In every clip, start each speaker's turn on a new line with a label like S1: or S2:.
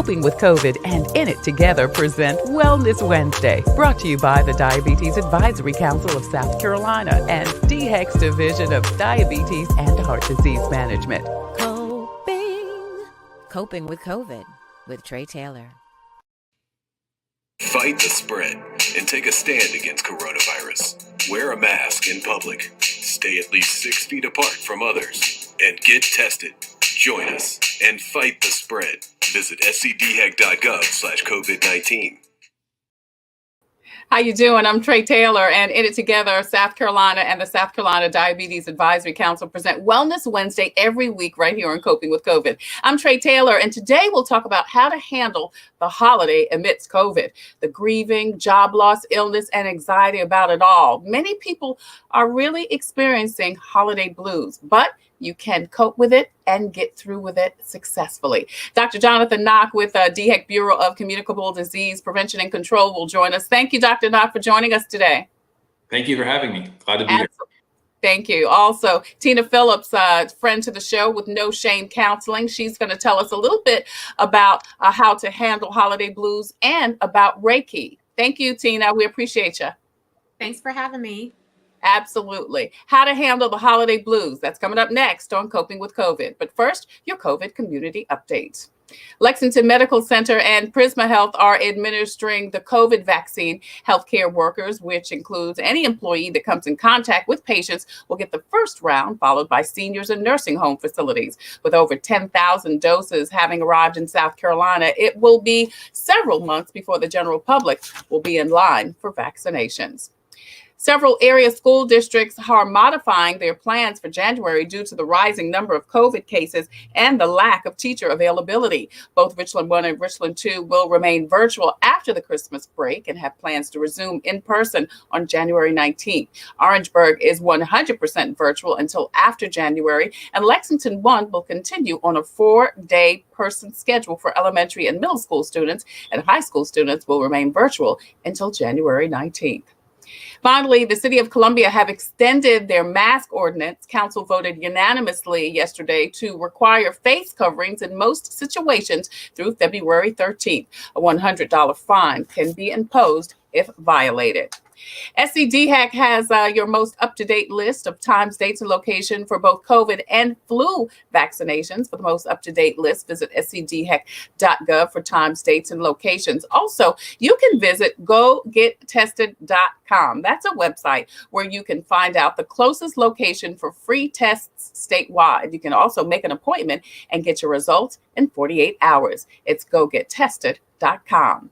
S1: Coping with COVID and In It Together present Wellness Wednesday, brought to you by the Diabetes Advisory Council of South Carolina and DHEC's Division of Diabetes and Heart Disease Management.
S2: Coping with COVID with Tre Tailor.
S3: Fight the spread and take a stand against coronavirus. Wear a mask in public. Stay at least 6 feet apart from others. And get tested. Join us and fight the spread. Visit scdhec.gov/COVID-19.
S4: How you doing? I'm Tre Tailor, and In It Together, South Carolina and the South Carolina Diabetes Advisory Council present Wellness Wednesday every week right here on Coping with COVID. I'm Tre Tailor, and today we'll talk about how to handle the holiday amidst COVID, the grieving, job loss, illness, and anxiety about it all. Many people are really experiencing holiday blues, but you can cope with it and get through with it successfully. Dr. Jonathon Knoche with DHEC Bureau of Communicable Disease Prevention and Control will join us. Thank you, Dr. Knoche, for joining us today.
S5: Thank you for having me. Glad to be here.
S4: Thank you. Also, Tina Phillips, friend to the show with No Shame Counseling. She's going to tell us a little bit about how to handle holiday blues and about Reiki. Thank you, Tina. We appreciate you.
S6: Thanks for having me.
S4: Absolutely. How to handle the holiday blues. That's coming up next on Coping with COVID. But first, your COVID community update. Lexington Medical Center and Prisma Health are administering the COVID vaccine. Healthcare workers, which includes any employee that comes in contact with patients, will get the first round, followed by seniors and nursing home facilities. With over 10,000 doses having arrived in South Carolina, it will be several months before the general public will be in line for vaccinations. Several area school districts are modifying their plans for January due to the rising number of COVID cases and the lack of teacher availability. Both Richland 1 and Richland 2 will remain virtual after the Christmas break and have plans to resume in person on January 19th. Orangeburg is 100% virtual until after January, and Lexington 1 will continue on a 4-day person schedule for elementary and middle school students, and high school students will remain virtual until January 19th. Finally, the City of Columbia have extended their mask ordinance. Council voted unanimously yesterday to require face coverings in most situations through February 13th. A $100 fine can be imposed if violated. SCDHEC has your most up-to-date list of times, dates, and location for both COVID and flu vaccinations. For the most up-to-date list, visit scdhec.gov for times, dates, and locations. Also, you can visit gogettested.com. That's a website where you can find out the closest location for free tests statewide. You can also make an appointment and get your results in 48 hours. It's gogettested.com.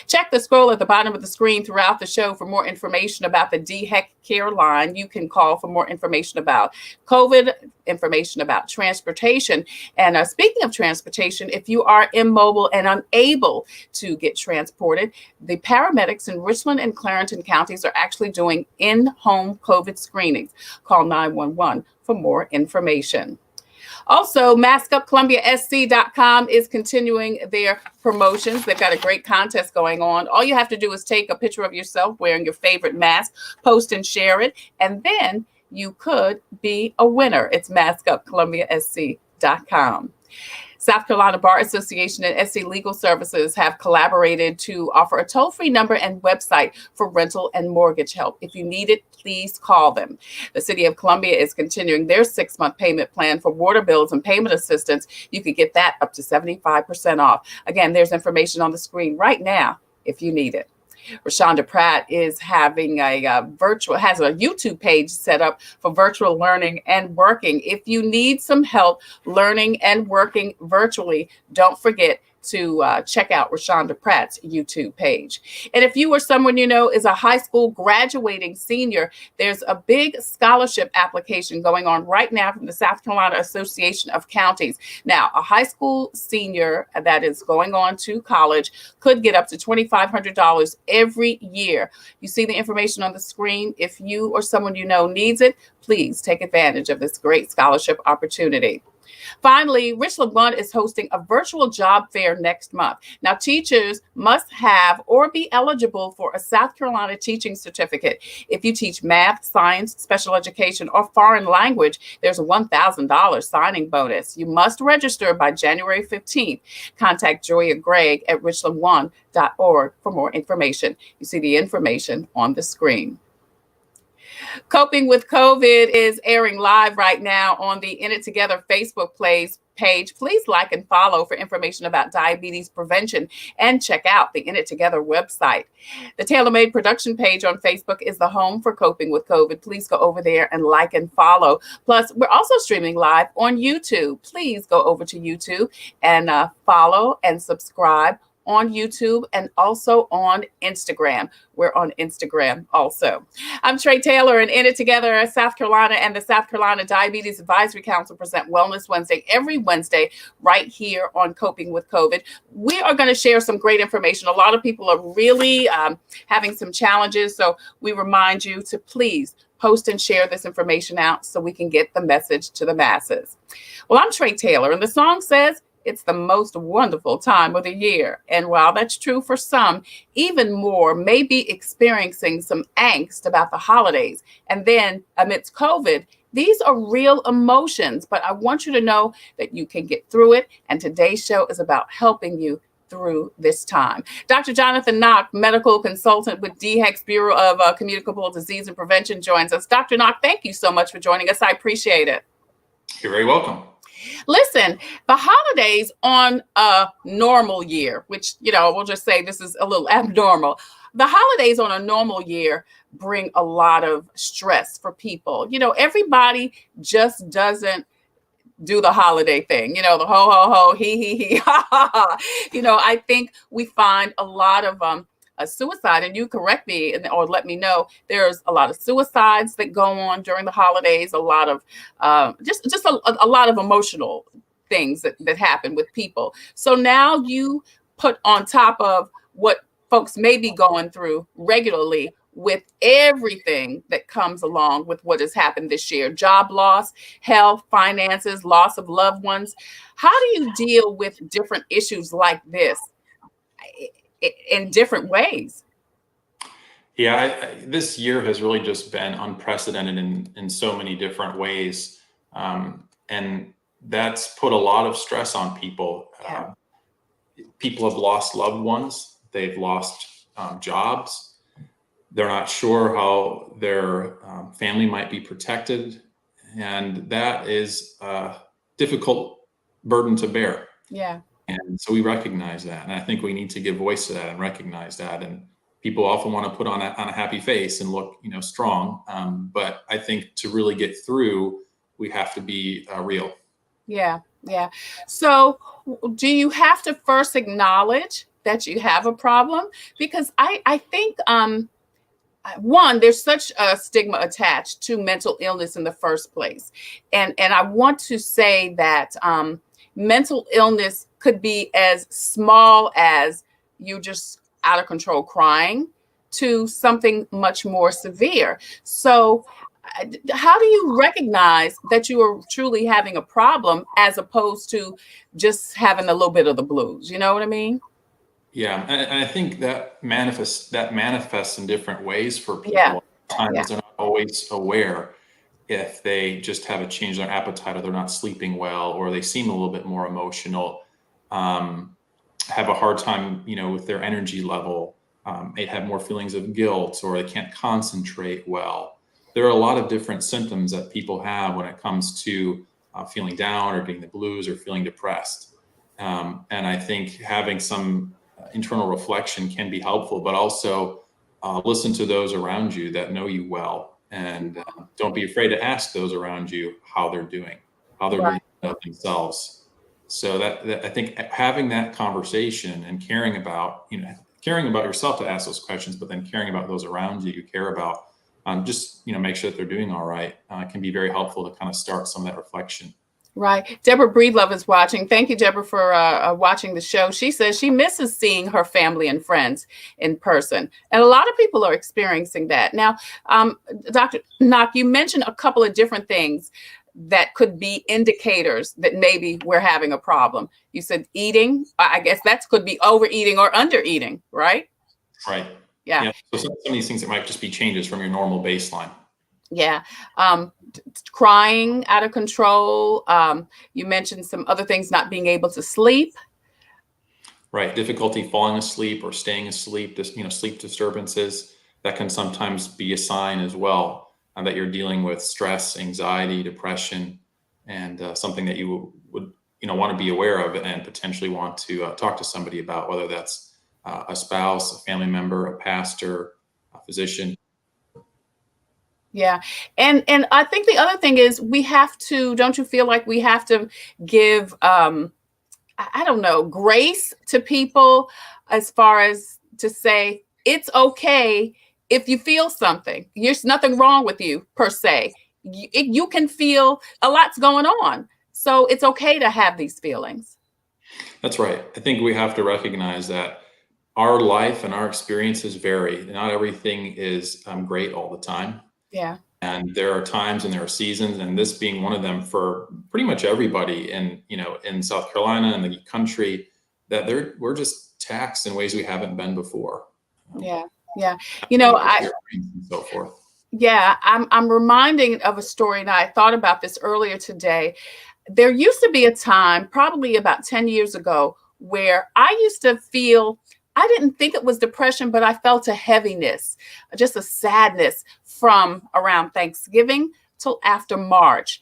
S4: Check the scroll at the bottom of the screen throughout the show for more information about the DHEC Care Line. You can call for more information about COVID, information about transportation. And speaking of transportation, if you are immobile and unable to get transported, the paramedics in Richland and Clarendon counties are actually doing in-home COVID screenings. Call 911 for more information. Also, MaskUpColumbiaSC.com is continuing their promotions. They've got a great contest going on. All you have to do is take a picture of yourself wearing your favorite mask, post and share it, and then you could be a winner. It's MaskUpColumbiaSC.com. South Carolina Bar Association and SC Legal Services have collaborated to offer a toll-free number and website for rental and mortgage help. If you need it, please call them. The City of Columbia is continuing their 6-month payment plan for water bills and payment assistance. You could get that up to 75% off. Again, there's information on the screen right now if you need it. Rashonda Pratt is having has a YouTube page set up for virtual learning and working. If you need some help learning and working virtually, don't forget to check out Rashonda Pratt's YouTube page. And if you or someone you know is a high school graduating senior, there's a big scholarship application going on right now from the South Carolina Association of Counties. Now, a high school senior that is going on to college could get up to $2,500 every year. You see the information on the screen. If you or someone you know needs it, please take advantage of this great scholarship opportunity. Finally, Richland One is hosting a virtual job fair next month. Now, teachers must have or be eligible for a South Carolina teaching certificate. If you teach math, science, special education, or foreign language, there's a $1,000 signing bonus. You must register by January 15th. Contact Joya Gregg at richland1.org for more information. You see the information on the screen. Coping with COVID is airing live right now on the In It Together Facebook page. Please like and follow for information about diabetes prevention and check out the In It Together website. The TaylorMade production page on Facebook is the home for Coping with COVID. Please go over there and like and follow. Plus, we're also streaming live on YouTube. Please go over to YouTube and follow and subscribe on YouTube and also on Instagram. We're on Instagram also. I'm Tre Tailor, and In It Together, South Carolina and the South Carolina Diabetes Advisory Council present Wellness Wednesday every Wednesday right here on Coping with COVID. We are going to share some great information. A lot of people are really having some challenges, so we remind you to please post and share this information out so we can get the message to the masses. Well, I'm Tre Tailor, and the song says, it's the most wonderful time of the year. And while that's true for some, even more may be experiencing some angst about the holidays. And then amidst COVID, these are real emotions, but I want you to know that you can get through it. And today's show is about helping you through this time. Dr. Jonathon Knoche, medical consultant with DHEC's Bureau of Communicable Disease and Prevention, joins us. Dr. Knoche, thank you so much for joining us. I appreciate it.
S5: You're very welcome.
S4: Listen, the holidays on a normal year, which, we'll just say this is a little abnormal. The holidays on a normal year bring a lot of stress for people. Everybody just doesn't do the holiday thing, the ho, ho, ho, he, ha, ha, ha. I think we find a lot of a suicide, and you correct me or let me know, there's a lot of suicides that go on during the holidays, a lot of just a lot of emotional things that happen with people. So now you put on top of what folks may be going through regularly with everything that comes along with what has happened this year: job loss, health, finances, loss of loved ones. How do you deal with different issues like this in different ways?
S5: Yeah, this year has really just been unprecedented in so many different ways. And that's put a lot of stress on people.
S4: Yeah.
S5: People have lost loved ones. They've lost jobs. They're not sure how their family might be protected. And that is a difficult burden to bear.
S4: Yeah.
S5: And so we recognize that. And I think we need to give voice to that and recognize that. And people often want to put on a happy face and look, strong. But I think to really get through, we have to be real.
S4: Yeah. Yeah. So do you have to first acknowledge that you have a problem? Because I think, one, there's such a stigma attached to mental illness in the first place. And I want to say that mental illness could be as small as you just out of control crying to something much more severe. So how do you recognize that you are truly having a problem as opposed to just having a little bit of the blues? You know what I mean?
S5: Yeah, and I think that manifests in different ways for people.
S4: Yeah.
S5: Sometimes
S4: Yeah.
S5: they're not always aware if they just have a change in their appetite, or they're not sleeping well, or they seem a little bit more emotional, have a hard time, with their energy level, may have more feelings of guilt, or they can't concentrate well. There are a lot of different symptoms that people have when it comes to feeling down or getting the blues or feeling depressed. And I think having some internal reflection can be helpful, but also listen to those around you that know you well. And don't be afraid to ask those around you how they're doing, how they're
S4: Right.
S5: doing themselves. So that I think having that conversation and caring about yourself to ask those questions, but then caring about those around you care about, just make sure that they're doing all right, can be very helpful to kind of start some of that reflection.
S4: Right. Deborah Breedlove is watching. Thank you, Deborah, for watching the show. She says she misses seeing her family and friends in person. And a lot of people are experiencing that. Now, Dr. Knoche, you mentioned a couple of different things that could be indicators that maybe we're having a problem? You said eating. I guess that could be overeating or undereating, right?
S5: Right.
S4: Yeah.
S5: So some of these things, it might just be changes from your normal baseline.
S4: Yeah. Crying out of control. You mentioned some other things, not being able to sleep.
S5: Right. Difficulty falling asleep or staying asleep, sleep disturbances, that can sometimes be a sign as well that you're dealing with stress, anxiety, depression, and something that you would want to be aware of and potentially want to talk to somebody about, whether that's a spouse, a family member, a pastor, a physician.
S4: Yeah. And I think the other thing is we have to, don't you feel like we have to give, I don't know, grace to people as far as to say, it's okay if you feel something. There's nothing wrong with you per se. You can feel a lot's going on. So it's okay to have these feelings.
S5: That's right. I think we have to recognize that our life and our experiences vary. Not everything is great all the time.
S4: Yeah.
S5: And there are times and there are seasons, and this being one of them for pretty much everybody in South Carolina and the country, that we're just taxed in ways we haven't been before.
S4: Yeah. Yeah. And
S5: so forth.
S4: Yeah, I'm reminding of a story, and I thought about this earlier today. There used to be a time, probably about 10 years ago, where I used to feel, I didn't think it was depression, but I felt a heaviness, just a sadness from around Thanksgiving till after March.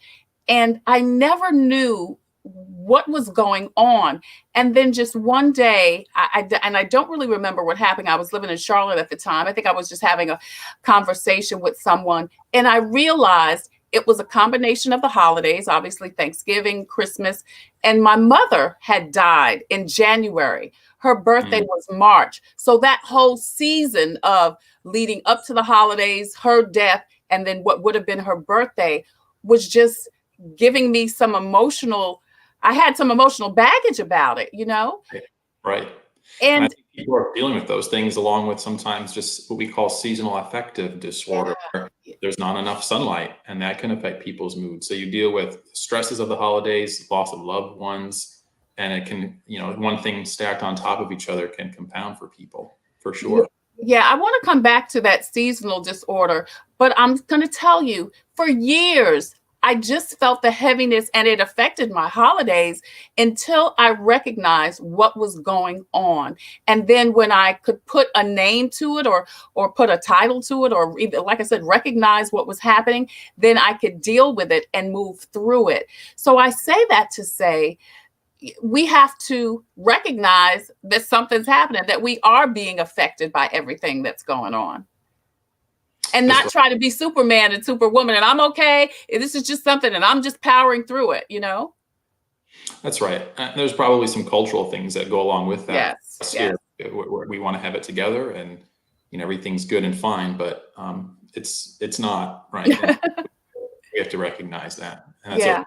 S4: And I never knew what was going on. And then just one day, I don't really remember what happened. I was living in Charlotte at the time. I think I was just having a conversation with someone, and I realized it was a combination of the holidays, obviously Thanksgiving, Christmas, and my mother had died in January. Her birthday was March. So that whole season of leading up to the holidays, her death, and then what would have been her birthday was just giving me some I had some emotional baggage about it,
S5: Right.
S4: And
S5: I think people are dealing with those things along with sometimes just what we call seasonal affective disorder. Where there's not enough sunlight, and that can affect people's mood. So you deal with stresses of the holidays, loss of loved ones, and it can, one thing stacked on top of each other can compound for people, for sure.
S4: Yeah, I want to come back to that seasonal disorder, but I'm going to tell you, for years, I just felt the heaviness, and it affected my holidays until I recognized what was going on. And then when I could put a name to it or put a title to it, or even, like I said, recognize what was happening, then I could deal with it and move through it. So I say that to say, we have to recognize that something's happening, that we are being affected by everything that's going on. And not try to be Superman and Superwoman, and I'm okay. This is just something, and I'm just powering through it,
S5: That's right. There's probably some cultural things that go along with that.
S4: Yes.
S5: We want to have it together, and everything's good and fine, but it's not, right? We have to recognize that. And that's okay.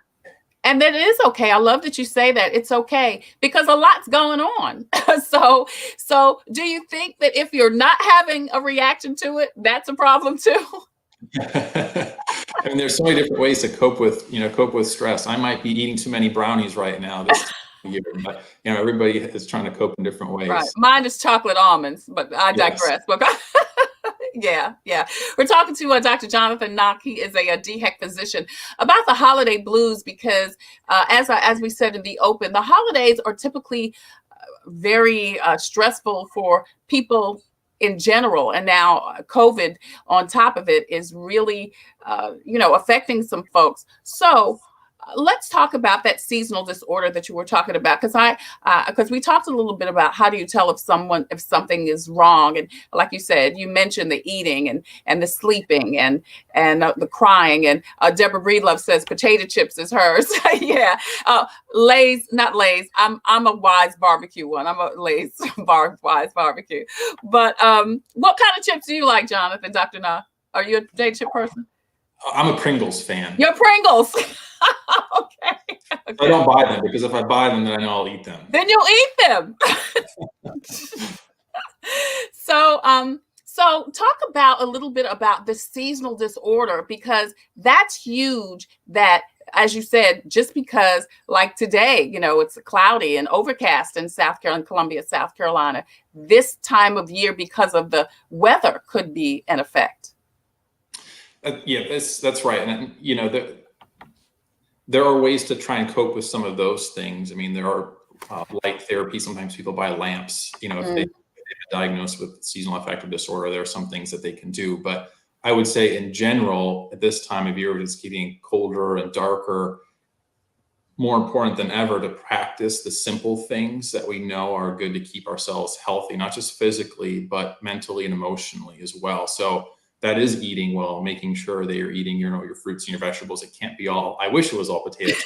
S4: And that is okay. I love that you say that. It's okay because a lot's going on. So do you think that if you're not having a reaction to it, that's a problem too?
S5: I mean, there's so many different ways to cope with stress. I might be eating too many brownies right now this year, but everybody is trying to cope in different ways.
S4: Right. Mine is chocolate almonds, but I digress. Yes. Yeah. We're talking to Dr. Jonathon Knoche. He is a DHEC physician about the holiday blues because, as we said in the open, the holidays are typically very stressful for people in general. And now COVID on top of it is really, affecting some folks. So let's talk about that seasonal disorder that you were talking about, because we talked a little bit about how do you tell if something is wrong, and like you said, you mentioned the eating and the sleeping and the crying, and Deborah Breedlove says potato chips is hers. Yeah, Lay's, not Lay's. I'm a Wise barbecue one. I'm a Lay's Wise barbecue. But what kind of chips do you like, Jonathan, Dr. Knoche? Are you a potato chip person?
S5: I'm a Pringles fan.
S4: You're Pringles. Okay.
S5: I don't buy them because if I buy them, then I know I'll eat them.
S4: Then you'll eat them. So talk a little bit about the seasonal disorder, because that's huge. That as you said, just because like today, it's cloudy and overcast in South Carolina, Columbia, South Carolina, this time of year, because of the weather, could be an effect.
S5: Yeah, that's right. And, there are ways to try and cope with some of those things. I mean, there are light therapy. Sometimes people buy lamps, if they've been diagnosed with seasonal affective disorder, there are some things that they can do. But I would say in general, at this time of year, it's getting colder and darker, more important than ever to practice the simple things that we know are good to keep ourselves healthy, not just physically, but mentally and emotionally as well. So that is eating well, making sure that you're eating your fruits and your vegetables. It can't be all, I wish it was all potatoes.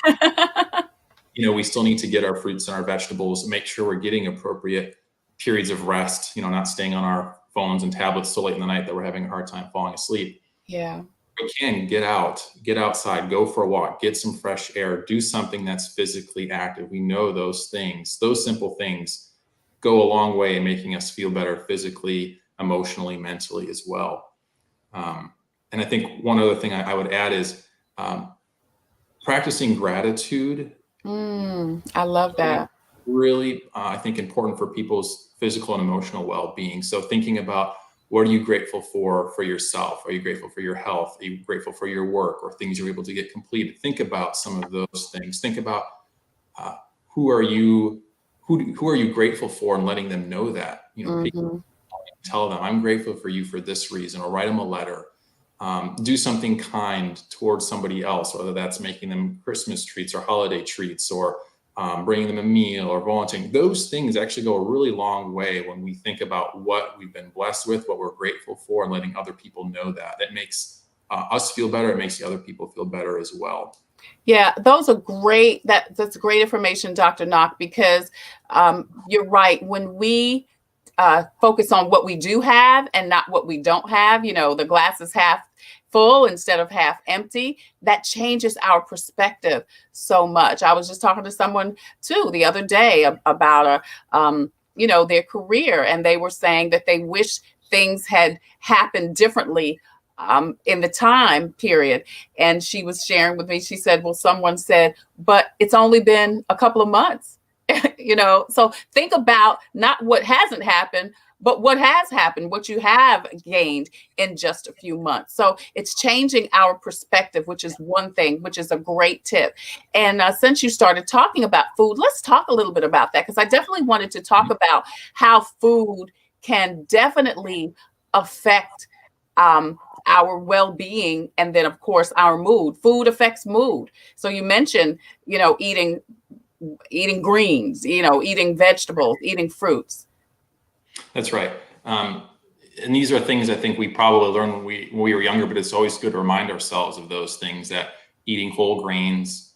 S5: We still need to get our fruits and our vegetables, make sure we're getting appropriate periods of rest, not staying on our phones and tablets so late in the night that we're having a hard time falling asleep.
S4: Yeah.
S5: We can get outside, go for a walk, get some fresh air, do something that's physically active. We know those things, those simple things go a long way in making us feel better physically, emotionally, mentally as well. And I think one other thing I would add is practicing gratitude.
S4: I love that.
S5: Really, I think important for people's physical and emotional well-being. So thinking about, what are you grateful for yourself? Are you grateful for your health? Are you grateful for your work or things you're able to get completed? Think about some of those things. Think about who are you grateful for, and letting them know that. Tell them, I'm grateful for you for this reason, or write them a letter. Do something kind towards somebody else, whether that's making them Christmas treats or holiday treats, or bringing them a meal or volunteering. Those things actually go a really long way when we think about what we've been blessed with, what we're grateful for, and letting other people know that. That makes us feel better. It makes the other people feel better as well.
S4: Yeah, those are great. That's great information, Dr. Knoche, because you're right. When we focus on what we do have and not what we don't have, the glass is half full instead of half empty, that changes our perspective so much. I was just talking to someone too the other day about their career, and they were saying that they wish things had happened differently in the time period. And she was sharing with me, she said, well, someone said, but it's only been a couple of months. So think about not what hasn't happened, but what has happened, what you have gained in just a few months. So it's changing our perspective, which is one thing, which is a great tip. And since you started talking about food, let's talk a little bit about that, because I definitely wanted to talk about how food can definitely affect our well-being, and then of course our mood. Food affects mood. So you mentioned, eating greens, eating vegetables, eating fruits.
S5: That's right. And these are things I think we probably learned when we were younger, but it's always good to remind ourselves of those things, that eating whole grains,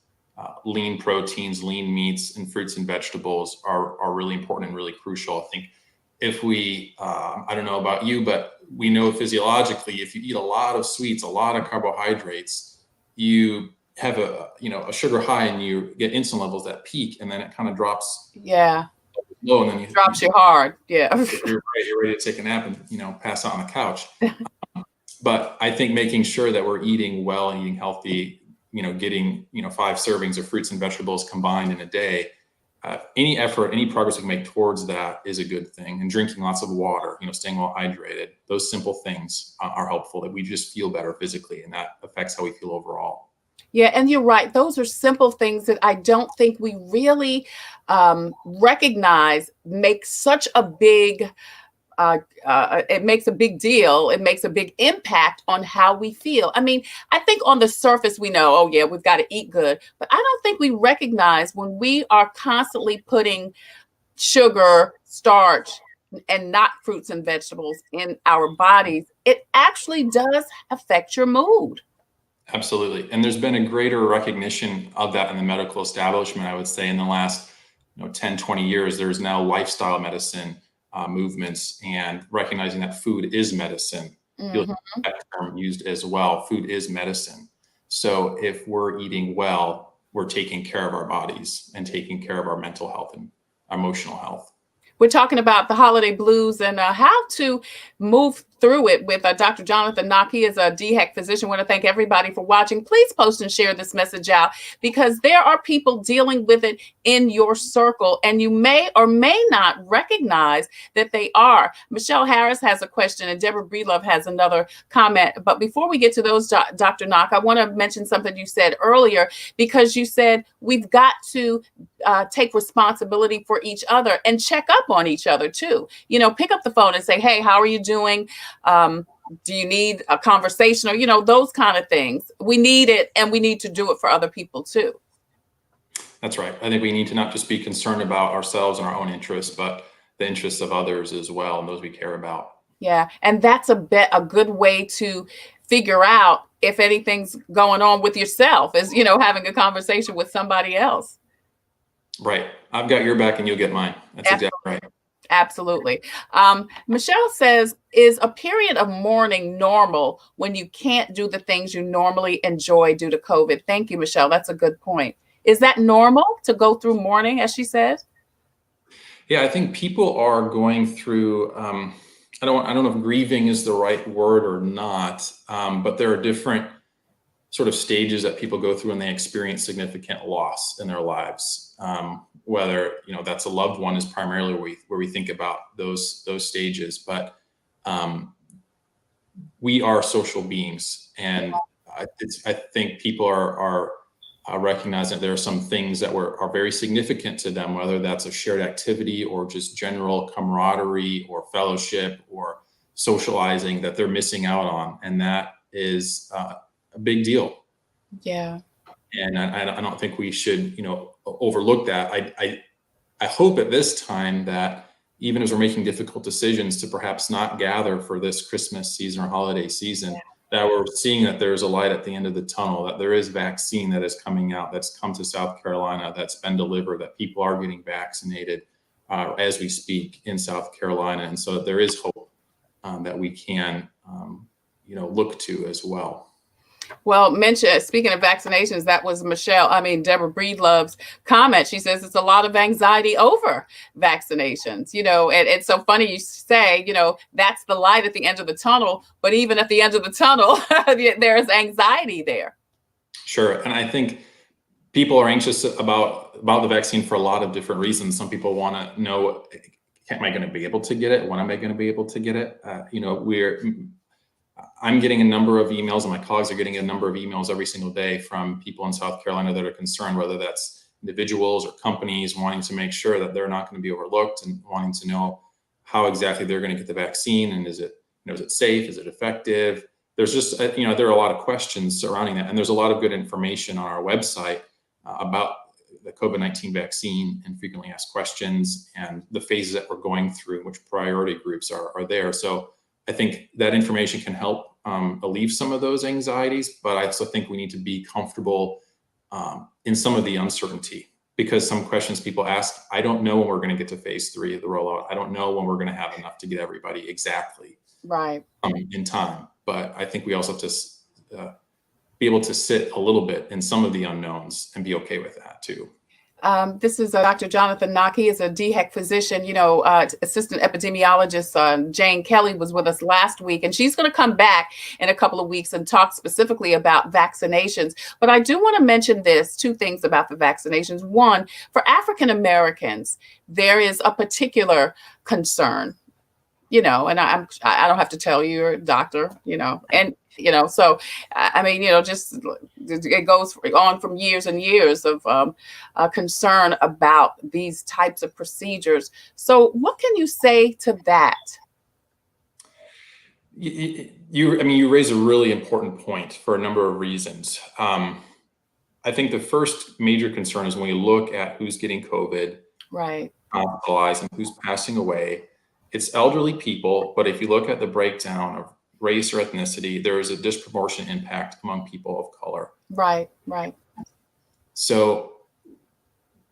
S5: lean proteins, lean meats, and fruits and vegetables are really important and really crucial. I think if we, I don't know about you, but we know physiologically, if you eat a lot of sweets, a lot of carbohydrates, you have a sugar high and you get insulin levels that peak, and then it kind of drops low, and then you
S4: drops you hard. Yeah.
S5: You're ready to take a nap and pass out on the couch. But I think making sure that we're eating well and eating healthy, getting 5 servings of fruits and vegetables combined in a day, any effort, any progress we can make towards that is a good thing. And drinking lots of water, staying well hydrated, those simple things are helpful, that we just feel better physically, and that affects how we feel overall.
S4: Yeah, and you're right. Those are simple things that I don't think we really recognize make such a big, it makes a big deal. It makes a big impact on how we feel. I mean, I think on the surface we know, oh yeah, we've got to eat good. But I don't think we recognize when we are constantly putting sugar, starch, and not fruits and vegetables in our bodies, it actually does affect your mood.
S5: Absolutely. And there's been a greater recognition of that in the medical establishment. I would say in the last 10, 20 years, there's now lifestyle medicine movements, and recognizing that food is medicine. That term used as well. Food is medicine. So if we're eating well, we're taking care of our bodies and taking care of our mental health and emotional health.
S4: We're talking about the holiday blues and how to move through it with Dr. Jonathon Knoche. He is a DHEC physician. I want to thank everybody for watching. Please post and share this message out, because there are people dealing with it in your circle, and you may or may not recognize that they are. Michelle Harris has a question, and Deborah Breedlove has another comment. But before we get to those, Dr. Knoche, I want to mention something you said earlier, because you said we've got to take responsibility for each other and check up on each other too. Pick up the phone and say, hey, how are you doing? Do you need a conversation, or, those kind of things? We need it, and we need to do it for other people too.
S5: That's right. I think we need to not just be concerned about ourselves and our own interests, but the interests of others as well, and those we care about.
S4: Yeah. And that's a good way to figure out if anything's going on with yourself, is, having a conversation with somebody else.
S5: Right. I've got your back and you'll get mine. That's exactly right.
S4: Absolutely. Michelle says, is a period of mourning normal when you can't do the things you normally enjoy due to COVID? Thank you, Michelle. That's a good point. Is that normal to go through mourning, as she said?
S5: Yeah, I think people are going through, I don't know if grieving is the right word or not, but there are different sort of stages that people go through when they experience significant loss in their lives. Whether, that's a loved one is primarily where we think about those stages, but we are social beings, and I think people are recognizing that there are some things that are very significant to them, whether that's a shared activity or just general camaraderie or fellowship or socializing, that they're missing out on, and that is a big deal.
S4: Yeah.
S5: And I don't think we should, overlook that. I hope at this time that even as we're making difficult decisions to perhaps not gather for this Christmas season or holiday season, that we're seeing that there's a light at the end of the tunnel, that there is vaccine that is coming out, that's come to South Carolina, that's been delivered, that people are getting vaccinated as we speak in South Carolina. And so there is hope that we can, look to as well.
S4: Well, speaking of vaccinations, that was Deborah Breedlove's comment. She says it's a lot of anxiety over vaccinations, and it's so funny you say, that's the light at the end of the tunnel, but even at the end of the tunnel, there's anxiety there.
S5: Sure. And I think people are anxious about the vaccine for a lot of different reasons. Some people want to know, am I going to be able to get it? When am I going to be able to get it? I'm getting a number of emails, and my colleagues are getting a number of emails every single day from people in South Carolina that are concerned, whether that's individuals or companies wanting to make sure that they're not going to be overlooked and wanting to know how exactly they're going to get the vaccine. And is it safe? Is it effective? There's just, there are a lot of questions surrounding that. And there's a lot of good information on our website about the COVID-19 vaccine and frequently asked questions and the phases that we're going through, which priority groups are there. So I think that information can help alleviate some of those anxieties, but I also think we need to be comfortable in some of the uncertainty, because some questions people ask, I don't know when we're going to get to phase 3 of the rollout. I don't know when we're going to have enough to get everybody exactly
S4: right
S5: in time. But I think we also have to be able to sit a little bit in some of the unknowns and be okay with that too.
S4: This is Dr. Jonathon Knoche. He is a DHEC physician. Assistant epidemiologist Jane Kelly was with us last week, and she's going to come back in a couple of weeks and talk specifically about vaccinations. But I do want to mention two things about the vaccinations. One, for African Americans, there is a particular concern, and I don't have to tell you, you're a doctor, and so just it goes on from years and years of concern about these types of procedures. So what can you say to that?
S5: You raise a really important point for a number of reasons. I think the first major concern is when we look at who's getting COVID,
S4: right,
S5: hospitalized, and who's passing away. It's elderly people, but if you look at the breakdown of race or ethnicity, there is a disproportionate impact among people of color.
S4: Right.
S5: So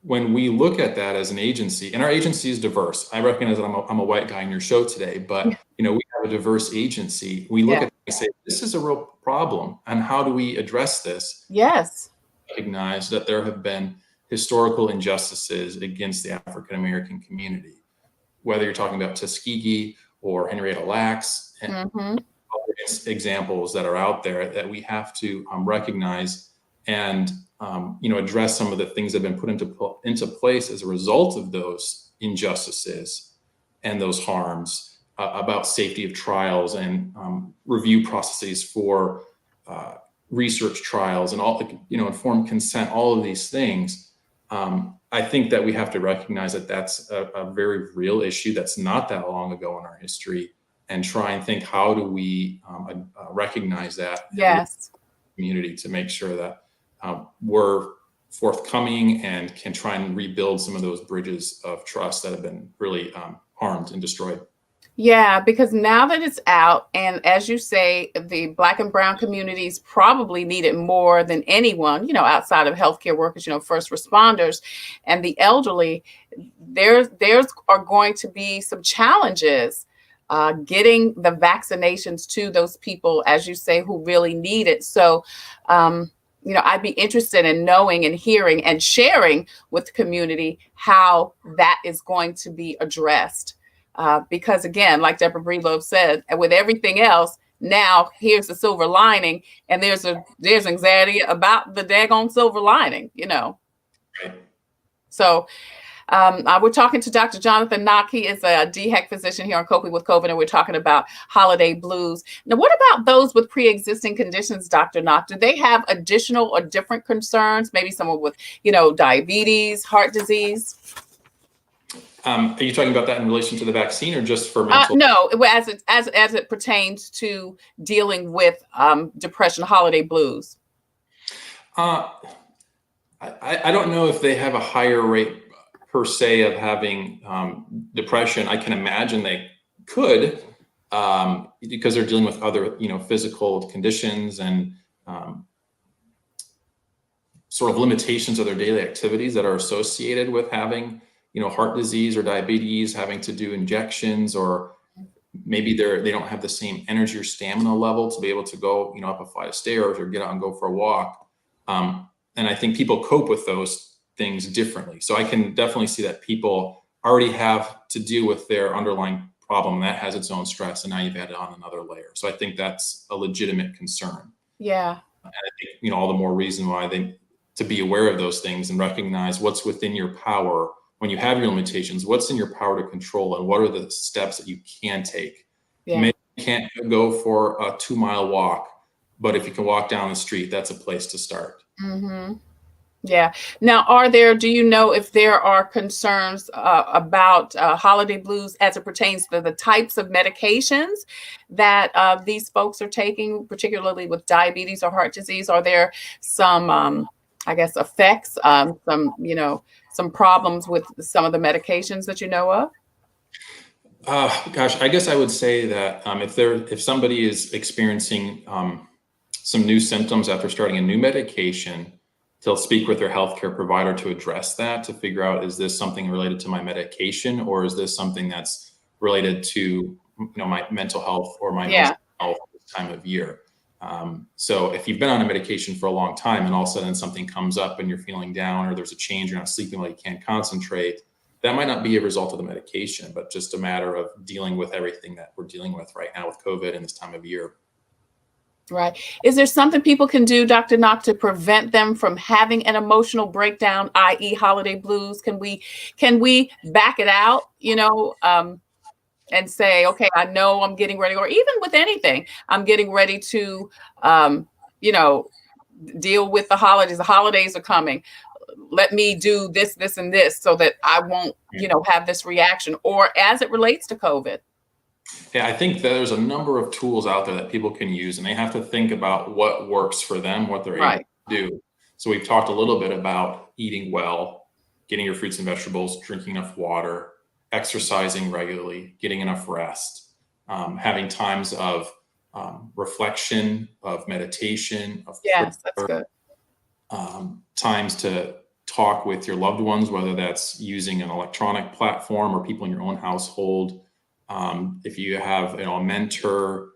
S5: when we look at that as an agency, and our agency is diverse, I recognize that I'm a white guy in your show today, but we have a diverse agency. We look at it and say, this is a real problem, and how do we address this?
S4: Yes.
S5: Recognize that there have been historical injustices against the African American community, whether you're talking about Tuskegee or Henrietta Lacks, and
S4: Mm-hmm.
S5: other examples that are out there that we have to recognize and address some of the things that have been put into place as a result of those injustices and those harms, about safety of trials and review processes for research trials and all, informed consent, all of these things. I think that we have to recognize that that's a very real issue that's not that long ago in our history, and try and think, how do we recognize that in the
S4: Yes.
S5: community to make sure that we're forthcoming and can try and rebuild some of those bridges of trust that have been really harmed and destroyed.
S4: Yeah, because now that it's out, and as you say, the Black and Brown communities probably need it more than anyone, outside of healthcare workers, first responders and the elderly. There's are going to be some challenges getting the vaccinations to those people, as you say, who really need it. So, I'd be interested in knowing and hearing and sharing with the community how that is going to be addressed. Because again, like Deborah Breedlove said, with everything else, now here's the silver lining, and there's anxiety about the daggone silver lining,
S5: Right.
S4: So we're talking to Dr. Jonathon Knoche. He is a DHEC physician here on Coping with COVID, and we're talking about holiday blues. Now, what about those with pre-existing conditions, Dr. Knoche? Do they have additional or different concerns? Maybe someone with, diabetes, heart disease?
S5: Are you talking about that in relation to the vaccine, or just for mental?
S4: No, as it pertains to dealing with depression, holiday blues.
S5: I don't know if they have a higher rate per se of having depression. I can imagine they could, because they're dealing with other, physical conditions and sort of limitations of their daily activities that are associated with having, heart disease or diabetes, having to do injections, or maybe they don't have the same energy or stamina level to be able to go, up a flight of stairs or get out and go for a walk. And I think people cope with those things differently. So I can definitely see that people already have to deal with their underlying problem that has its own stress, and now you've added on another layer. So I think that's a legitimate concern.
S4: Yeah.
S5: And I think, all the more reason why to be aware of those things and recognize what's within your power. When you have your limitations, what's in your power to control, and what are the steps that you can take?
S4: Yeah.
S5: Maybe you can't go for a 2-mile walk, but if you can walk down the street, that's a place to start.
S4: Mm-hmm. Yeah. Now, do you know if there are concerns about holiday blues as it pertains to the types of medications that these folks are taking, particularly with diabetes or heart disease? Are there some, effects, some problems with some of the medications that you know of?
S5: Gosh, I guess I would say that if somebody is experiencing some new symptoms after starting a new medication, they'll speak with their healthcare provider to address that, to figure out, is this something related to my medication, or is this something that's related to my mental health or my emotional health this time of year? So if you've been on a medication for a long time and all of a sudden something comes up and you're feeling down, or there's a change, you're not sleeping well, you can't concentrate, that might not be a result of the medication, but just a matter of dealing with everything that we're dealing with right now with COVID and this time of year.
S4: Right. Is there something people can do, Dr. Knoche, to prevent them from having an emotional breakdown, i.e. holiday blues? Can we back it out, and say, okay, I know I'm getting ready, or even with anything, I'm getting ready to, deal with the holidays. The holidays are coming. Let me do this, this, and this so that I won't, have this reaction, or as it relates to COVID.
S5: Yeah, I think that there's a number of tools out there that people can use, and they have to think about what works for them, what they're able to do. So we've talked a little bit about eating well, getting your fruits and vegetables, drinking enough water, exercising regularly, getting enough rest, having times of reflection, of meditation, of
S4: Yes,
S5: prayer,
S4: that's good.
S5: times to talk with your loved ones, whether that's using an electronic platform or people in your own household. If you have a mentor,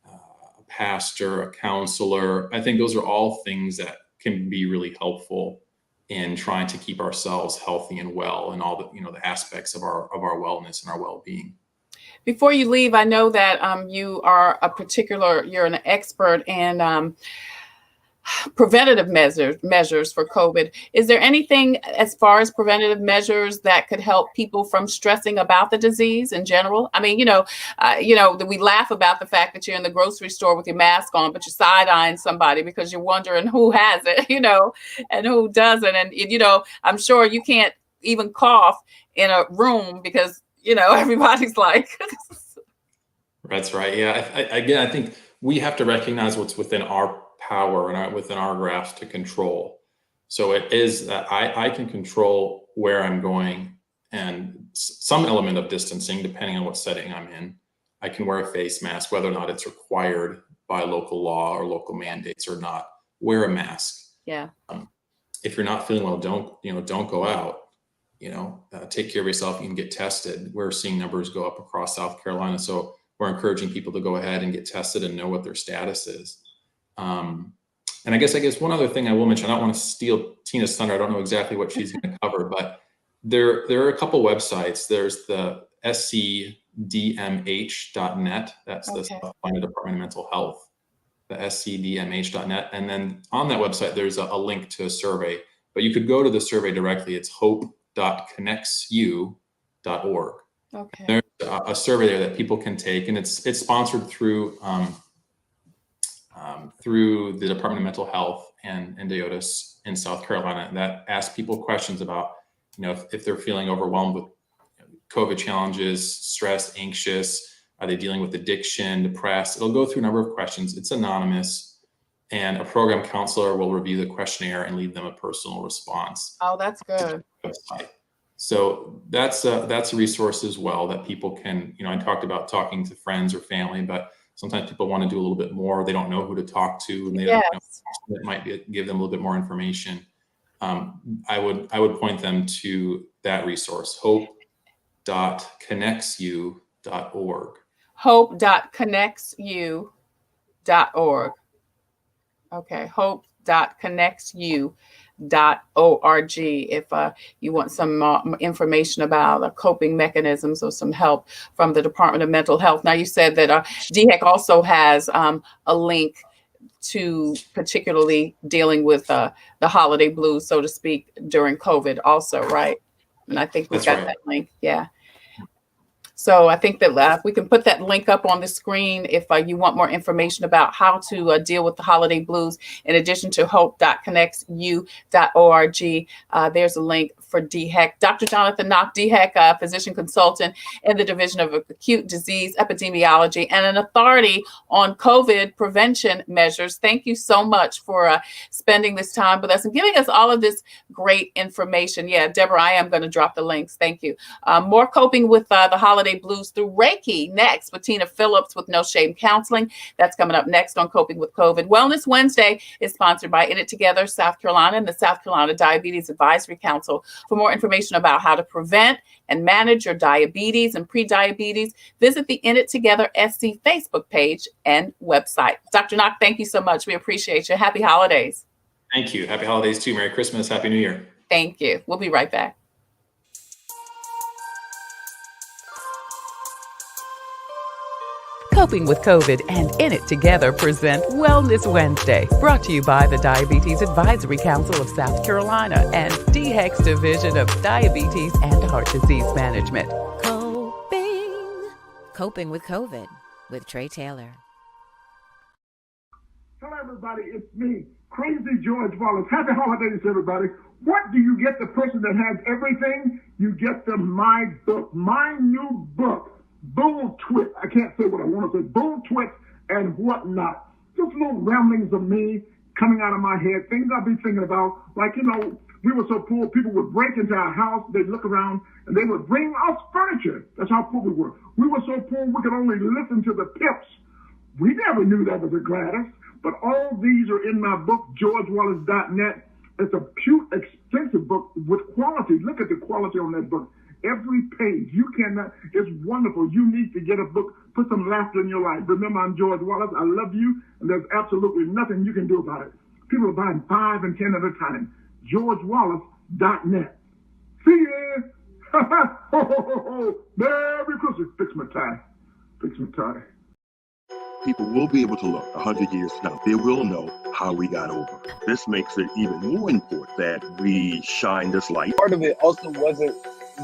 S5: a pastor, a counselor, I think those are all things that can be really helpful in trying to keep ourselves healthy and well, and all the the aspects of our wellness and our well-being.
S4: Before you leave, I know that you're an expert in preventative measures for COVID. Is there anything as far as preventative measures that could help people from stressing about the disease in general? I mean, we laugh about the fact that you're in the grocery store with your mask on, but you're side-eyeing somebody because you're wondering who has it, and who doesn't. And, I'm sure you can't even cough in a room because, everybody's like.
S5: That's right. Yeah. Again, I think we have to recognize what's within our power and within our grasp to control. So it is that I can control where I'm going and some element of distancing, depending on what setting I'm in. I can wear a face mask, whether or not it's required by local law or local mandates or not. Wear a mask.
S4: Yeah.
S5: If you're not feeling well, don't go out. Take care of yourself. You can get tested. We're seeing numbers go up across South Carolina, so we're encouraging people to go ahead and get tested and know what their status is. And I guess one one other thing I will mention, I don't want to steal Tina's thunder. I don't know exactly what she's going to cover, but there are a couple websites. There's the scdmh.net. That's the South Carolina Department of Mental Health, the scdmh.net. And then on that website, there's a link to a survey, but you could go to the survey directly. It's hope.connectsyou.org.
S4: Okay.
S5: There's a survey there that people can take, and it's sponsored through the Department of Mental Health and DOTUS in South Carolina that asks people questions about, if they're feeling overwhelmed with COVID challenges, stressed, anxious, are they dealing with addiction, depressed? It'll go through a number of questions. It's anonymous, and a program counselor will review the questionnaire and leave them a personal response.
S4: Oh, that's good.
S5: So that's a resource as well that people can, I talked about talking to friends or family, but sometimes people want to do a little bit more. They don't know who to talk to, and it might give them a little bit more information. I would point them to that resource, hope.connectsyou.org.
S4: Hope.connectsyou.org. Okay, hope.connectsyou.org if you want some information about coping mechanisms or some help from the Department of Mental Health. Now, you said that DHEC also has a link to particularly dealing with the holiday blues, so to speak, during COVID also, right? And I think we've got that link. Yeah. So I think that we can put that link up on the screen if you want more information about how to deal with the holiday blues. In addition to hope.connectsyou.org, there's a link for DHEC. Dr. Jonathon Knoche, DHEC physician consultant in the Division of Acute Disease Epidemiology and an authority on COVID prevention measures. Thank you so much for spending this time with us and giving us all of this great information. Yeah, Deborah, I am going to drop the links. Thank you. More coping with the holiday blues through Reiki next with Tina Phillips with No Shame Counseling. That's coming up next on Coping with COVID. Wellness Wednesday is sponsored by In It Together South Carolina and the South Carolina Diabetes Advisory Council. For more information about how to prevent and manage your diabetes and pre-diabetes, visit the In It Together SC Facebook page and website. Dr. Knoche, thank you so much. We appreciate you. Happy holidays.
S5: Thank you. Happy holidays too. Merry Christmas. Happy New Year.
S4: Thank you. We'll be right back.
S1: Coping with COVID and In It Together present Wellness Wednesday, brought to you by the Diabetes Advisory Council of South Carolina and DHEC's Division of Diabetes and Heart Disease Management.
S2: Coping with COVID with Tre Tailor.
S7: Hello, everybody. It's me, Crazy George Wallace. Happy holidays, everybody. What do you get the person that has everything? You get the my book, my new book. Bull Twit. I can't say what I want to say. Bull Twit and whatnot. Just little ramblings of me coming out of my head. Things I've been thinking about. Like, we were so poor, people would break into our house. They'd look around and they would bring us furniture. That's how poor we were. We were so poor we could only listen to the Pips. We never knew that was a Gladys. But all these are in my book, georgewallace.net. It's a cute, expensive book with quality. Look at the quality on that book. Every page, it's wonderful. You need to get a book, put some laughter in your life. Remember, I'm George Wallace. I love you, and there's absolutely nothing you can do about it. People are buying 5 and 10 at a time. georgewallace.net. See ya! Ho, ho, ho, ho. Merry Christmas. Fix my tie. Fix my tie.
S8: People will be able to look 100 years from now. They will know how we got over. This makes it even more important that we shine this light.
S9: Part of it also wasn't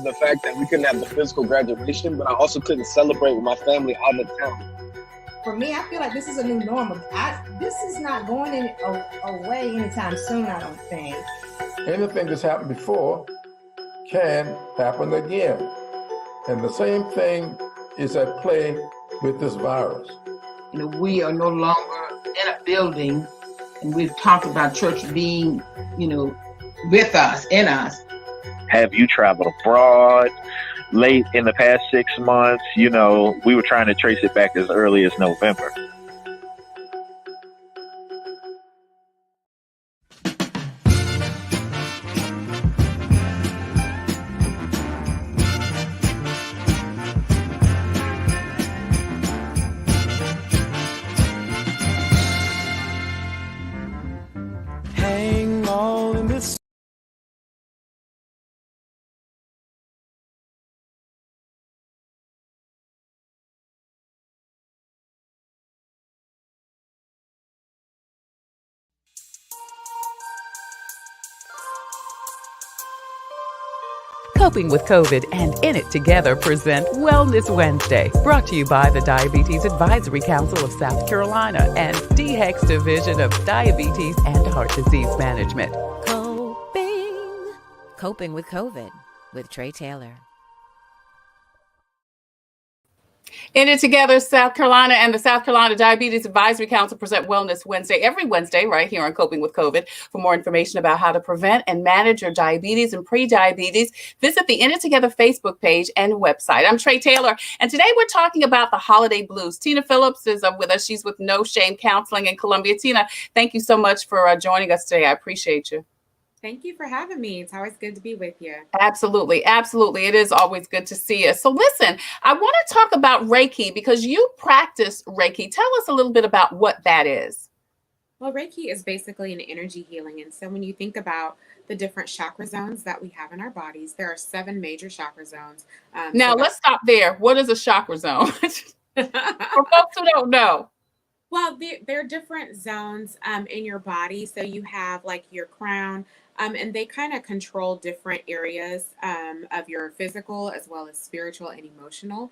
S9: the fact that we couldn't have the physical graduation, but I also couldn't celebrate with my family out of town.
S6: For me, I feel like this is a new normal. This is not going away anytime soon, I don't think.
S10: Anything that's happened before can happen again. And the same thing is at play with this virus.
S11: We are no longer in a building, and we've talked about church being, with us, in us.
S12: Have you traveled abroad late in the past 6 months? We were trying to trace it back as early as November.
S10: Hang on in this.
S1: Coping with COVID and In It Together present Wellness Wednesday, brought to you by the Diabetes Advisory Council of South Carolina and DHEC's Division of Diabetes and Heart Disease Management.
S2: Coping with COVID with Tre Tailor.
S4: In It Together, South Carolina and the South Carolina Diabetes Advisory Council present Wellness Wednesday every Wednesday right here on Coping with COVID. For more information about how to prevent and manage your diabetes and pre-diabetes, visit the In It Together Facebook page and website. I'm Tre Tailor, and today we're talking about the holiday blues. Tina Phillips is with us. She's with No Shame Counseling in Columbia. Tina, thank you so much for joining us today. I appreciate you.
S6: Thank you for having me. It's always good to be with you.
S4: Absolutely. Absolutely. It is always good to see you. So listen, I want to talk about Reiki because you practice Reiki. Tell us a little bit about what that is.
S6: Well, Reiki is basically an energy healing. And so when you think about the different chakra zones that we have in our bodies, there are 7 major chakra zones.
S4: Now, let's stop there. What is a chakra zone? For folks who don't know.
S6: Well, there are different zones in your body. So you have like your crown, and they kind of control different areas of your physical as well as spiritual and emotional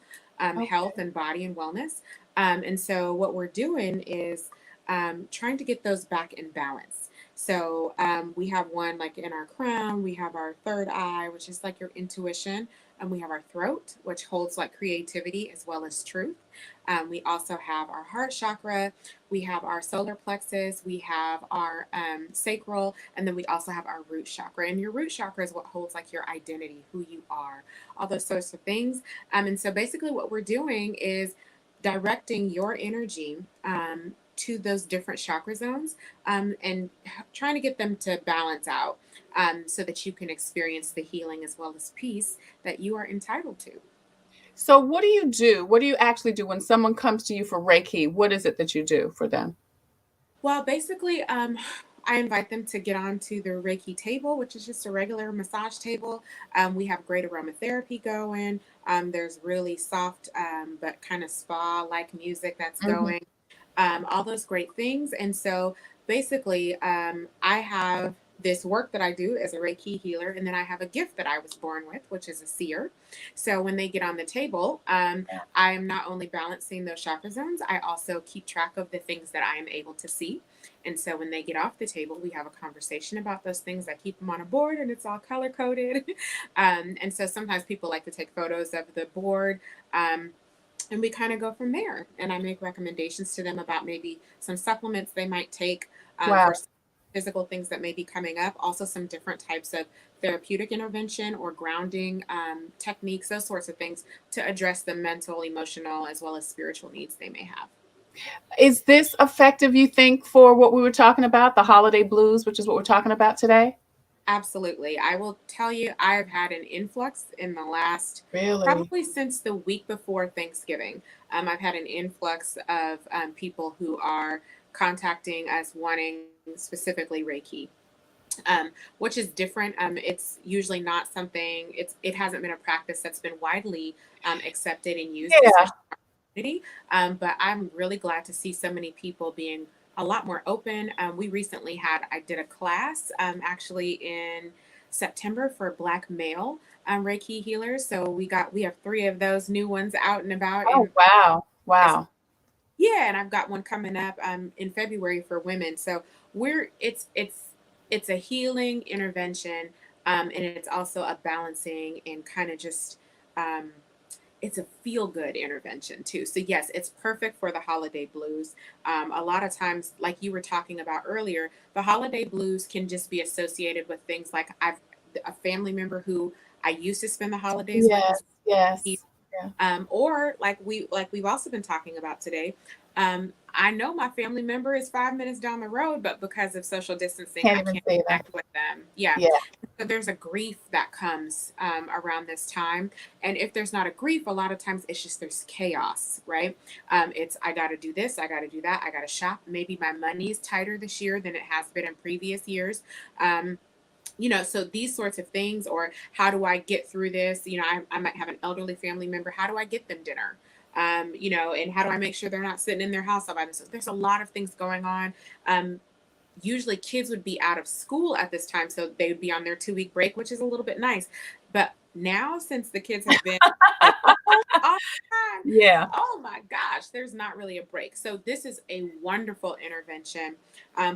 S6: health and body and wellness. And so what we're doing is trying to get those back in balance. So we have one like in our crown, we have our third eye, which is like your intuition, and we have our throat, which holds like creativity as well as truth. We also have our heart chakra, we have our solar plexus, we have our sacral, and then we also have our root chakra. And your root chakra is what holds like your identity, who you are, all those sorts of things. And so basically what we're doing is directing your energy to those different chakra zones and trying to get them to balance out so that you can experience the healing as well as peace that you are entitled to.
S4: So what do you do? What do you actually do when someone comes to you for Reiki? What is it that you do for them?
S6: Well, basically, I invite them to get onto the Reiki table, which is just a regular massage table. We have great aromatherapy going. There's really soft but kind of spa-like music that's going. All those great things. And so basically, I have this work that I do as a Reiki healer, and then I have a gift that I was born with, which is a seer. So when they get on the table, I am not only balancing those chakra zones, I also keep track of the things that I am able to see. And so when they get off the table, we have a conversation about those things. I keep them on a board and it's all color coded. And so sometimes people like to take photos of the board. And we kind of go from there. And I make recommendations to them about maybe some supplements they might take for physical things that may be coming up. Also some different types of therapeutic intervention or grounding techniques, those sorts of things to address the mental, emotional, as well as spiritual needs they may have.
S4: Is this effective, you think, for what we were talking about, the holiday blues, which is what we're talking about today?
S6: Absolutely. I will tell you, I have had an influx in the last, probably since the week before Thanksgiving. I've had an influx of people who are contacting us wanting specifically Reiki. which is different. It's usually not something. It hasn't been a practice that's been widely accepted and used,
S4: Yeah.
S6: especially in our community. But I'm really glad to see so many people being a lot more open. We recently I did a class actually in September for Black male Reiki healers. So we have 3 of those new ones out and about.
S4: Oh,
S6: And
S4: wow. Wow.
S6: yeah, and I've got one coming up in February for women. So it's a healing intervention, and it's also a balancing and kind of just um, it's a feel good intervention too. So yes, it's perfect for the holiday blues. A lot of times, like you were talking about earlier, the holiday blues can just be associated with things like I've a family member who I used to spend the holidays with
S4: Yes.
S6: is
S4: Yes. Yeah.
S6: or like we've also been talking about today. I know my family member is 5 minutes down the road, but because of social distancing,
S4: Can't
S6: I
S4: even
S6: can't
S4: see them.
S6: connect with them. Yeah.
S4: Yeah.
S6: So there's a grief that comes around this time. And if there's not a grief, a lot of times it's just there's chaos, right? It's I got to do this, I got to do that, I got to shop. Maybe my money's tighter this year than it has been in previous years. So these sorts of things, or how do I get through this? I might have an elderly family member. How do I get them dinner? And how do I make sure they're not sitting in their house all by themselves? There's a lot of things going on. Usually kids would be out of school at this time, so they would be on their 2-week break, which is a little bit nice. But now, since the kids have been at home all the time,
S4: Yeah.
S6: oh my gosh, there's not really a break. So this is a wonderful intervention.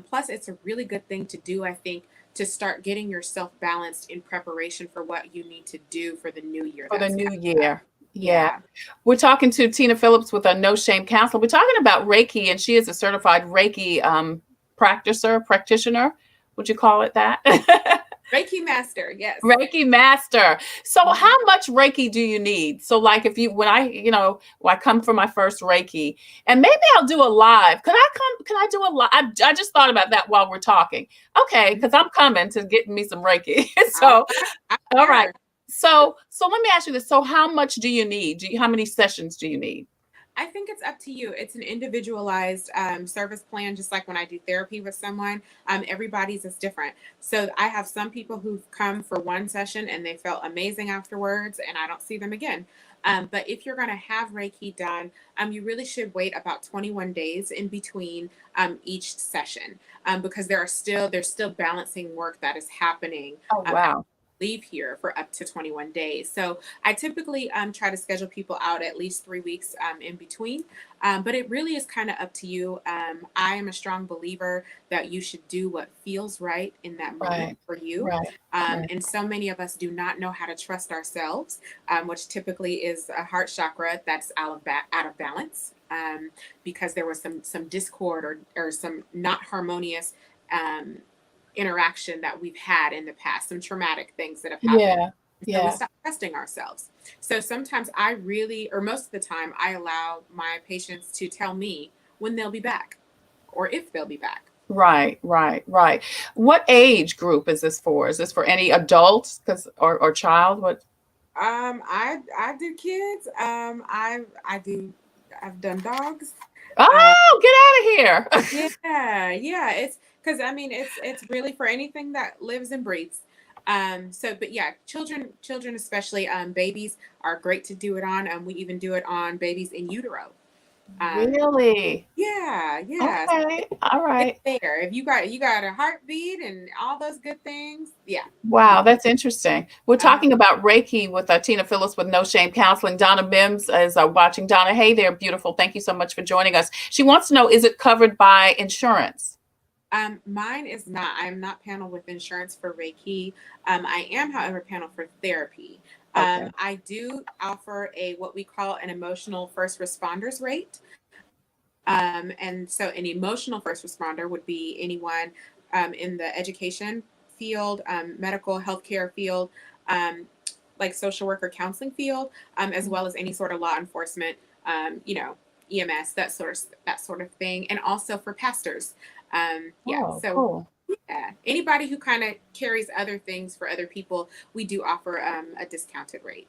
S6: Plus, it's a really good thing to do, I think, to start getting yourself balanced in preparation for what you need to do for the new year.
S4: For the
S6: That's
S4: new
S6: coming up.
S4: year. Yeah.
S6: Yeah.
S4: We're talking to Tina Phillips with a No Shame Counselor. We're talking about Reiki, and she is a certified Reiki practitioner. Would you call it that?
S6: Reiki master, yes.
S4: Reiki master. So how much Reiki do you need? So like when I come for my first Reiki, and maybe I'll do a live. Can I do a live? I just thought about that while we're talking. Okay, because I'm coming to get me some Reiki. So, all right. So let me ask you this. So how much do you need? How many sessions do you need?
S6: I think it's up to you. It's an individualized service plan, just like when I do therapy with someone. Everybody's is different. So I have some people who've come for one session and they felt amazing afterwards, and I don't see them again. But if you're going to have Reiki done, you really should wait about 21 days in between each session, because there's still balancing work that is happening.
S4: Oh, wow.
S6: Leave here for up to 21 days. So I typically try to schedule people out at least 3 weeks in between. But it really is kind of up to you. I am a strong believer that you should do what feels right in that moment for you.
S4: Right.
S6: And so many of us do not know how to trust ourselves, which typically is a heart chakra that's out of balance, because there was some discord or some not harmonious interaction that we've had in the past, some traumatic things that have happened. So we stop trusting ourselves. So sometimes most of the time, I allow my patients to tell me when they'll be back or if they'll be back.
S4: Right. What age group is this for? Is this for any adults or child? What?
S6: I do kids. I've done dogs.
S4: Oh, get out of here.
S6: Yeah. It's because it's really for anything that lives and breathes. But yeah, children especially, babies are great to do it on. We even do it on babies in utero.
S4: Really?
S6: Yeah.
S4: Okay. All right.
S6: It's there. If you got a heartbeat and all those good things. Yeah.
S4: Wow, that's interesting. We're talking about Reiki with Tina Phillips with No Shame Counseling. Donna Mims is watching. Donna, hey there, beautiful. Thank you so much for joining us. She wants to know, is it covered by insurance?
S6: Mine is not. I'm not paneled with insurance for Reiki. I am, however, paneled for therapy.
S4: Okay.
S6: I do offer what we call an emotional first responders rate. And so an emotional first responder would be anyone in the education field, medical healthcare field, like social worker counseling field, as well as any sort of law enforcement, EMS, that sort of thing, and also for pastors.
S4: Cool.
S6: Yeah, anybody who kind of carries other things for other people, we do offer a discounted rate.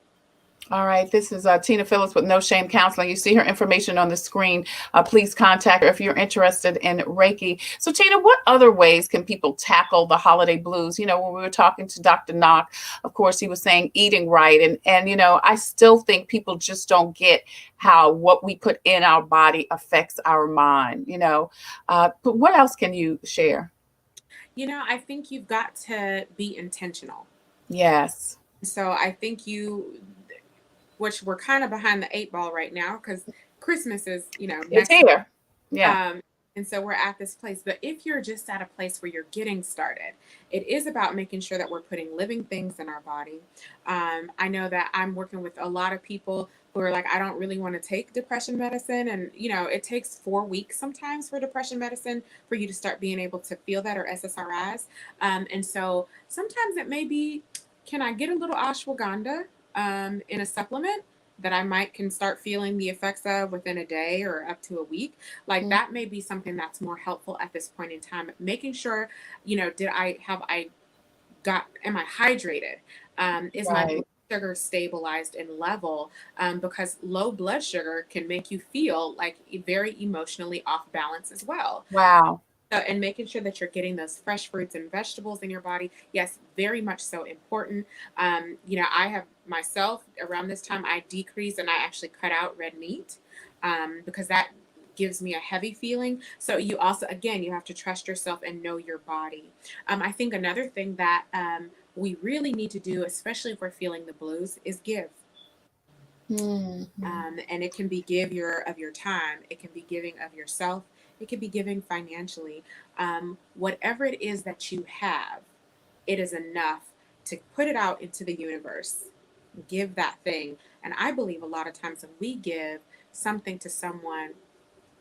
S4: All right, this is Tina Phillips with No Shame Counseling. You see her information on the screen. Please contact her if you're interested in Reiki. So, Tina, what other ways can people tackle the holiday blues? When we were talking to Dr. Knock, of course, he was saying eating right. And I still think people just don't get how what we put in our body affects our mind, But what else can you share?
S6: I think you've got to be intentional.
S4: Yes.
S6: So I think which we're kind of behind the 8 ball right now because Christmas is,
S4: It's
S6: next
S4: here. Yeah.
S6: and so we're at this place. But if you're just at a place where you're getting started, it is about making sure that we're putting living things in our body. I know that I'm working with a lot of people who are like, I don't really want to take depression medicine. And, it takes 4 weeks sometimes for depression medicine for you to start being able to feel that, or SSRIs. And so sometimes it may be, can I get a little ashwagandha in a supplement that I can start feeling the effects of within a day or up to a week? Like that may be something that's more helpful at this point in time. Making sure, am I hydrated? Is my blood sugar stabilized and level? Because low blood sugar can make you feel like very emotionally off balance as well.
S4: Wow.
S6: So, and making sure that you're getting those fresh fruits and vegetables in your body. Yes, very much so important. I have myself around this time, I decreased and I actually cut out red meat because that gives me a heavy feeling. So you also, again, you have to trust yourself and know your body. I think another thing that we really need to do, especially if we're feeling the blues, is give. And it can be of your time. It can be giving of yourself. It can be giving financially. Whatever it is that you have, it is enough to put it out into the universe. Give that thing. And I believe a lot of times when we give something to someone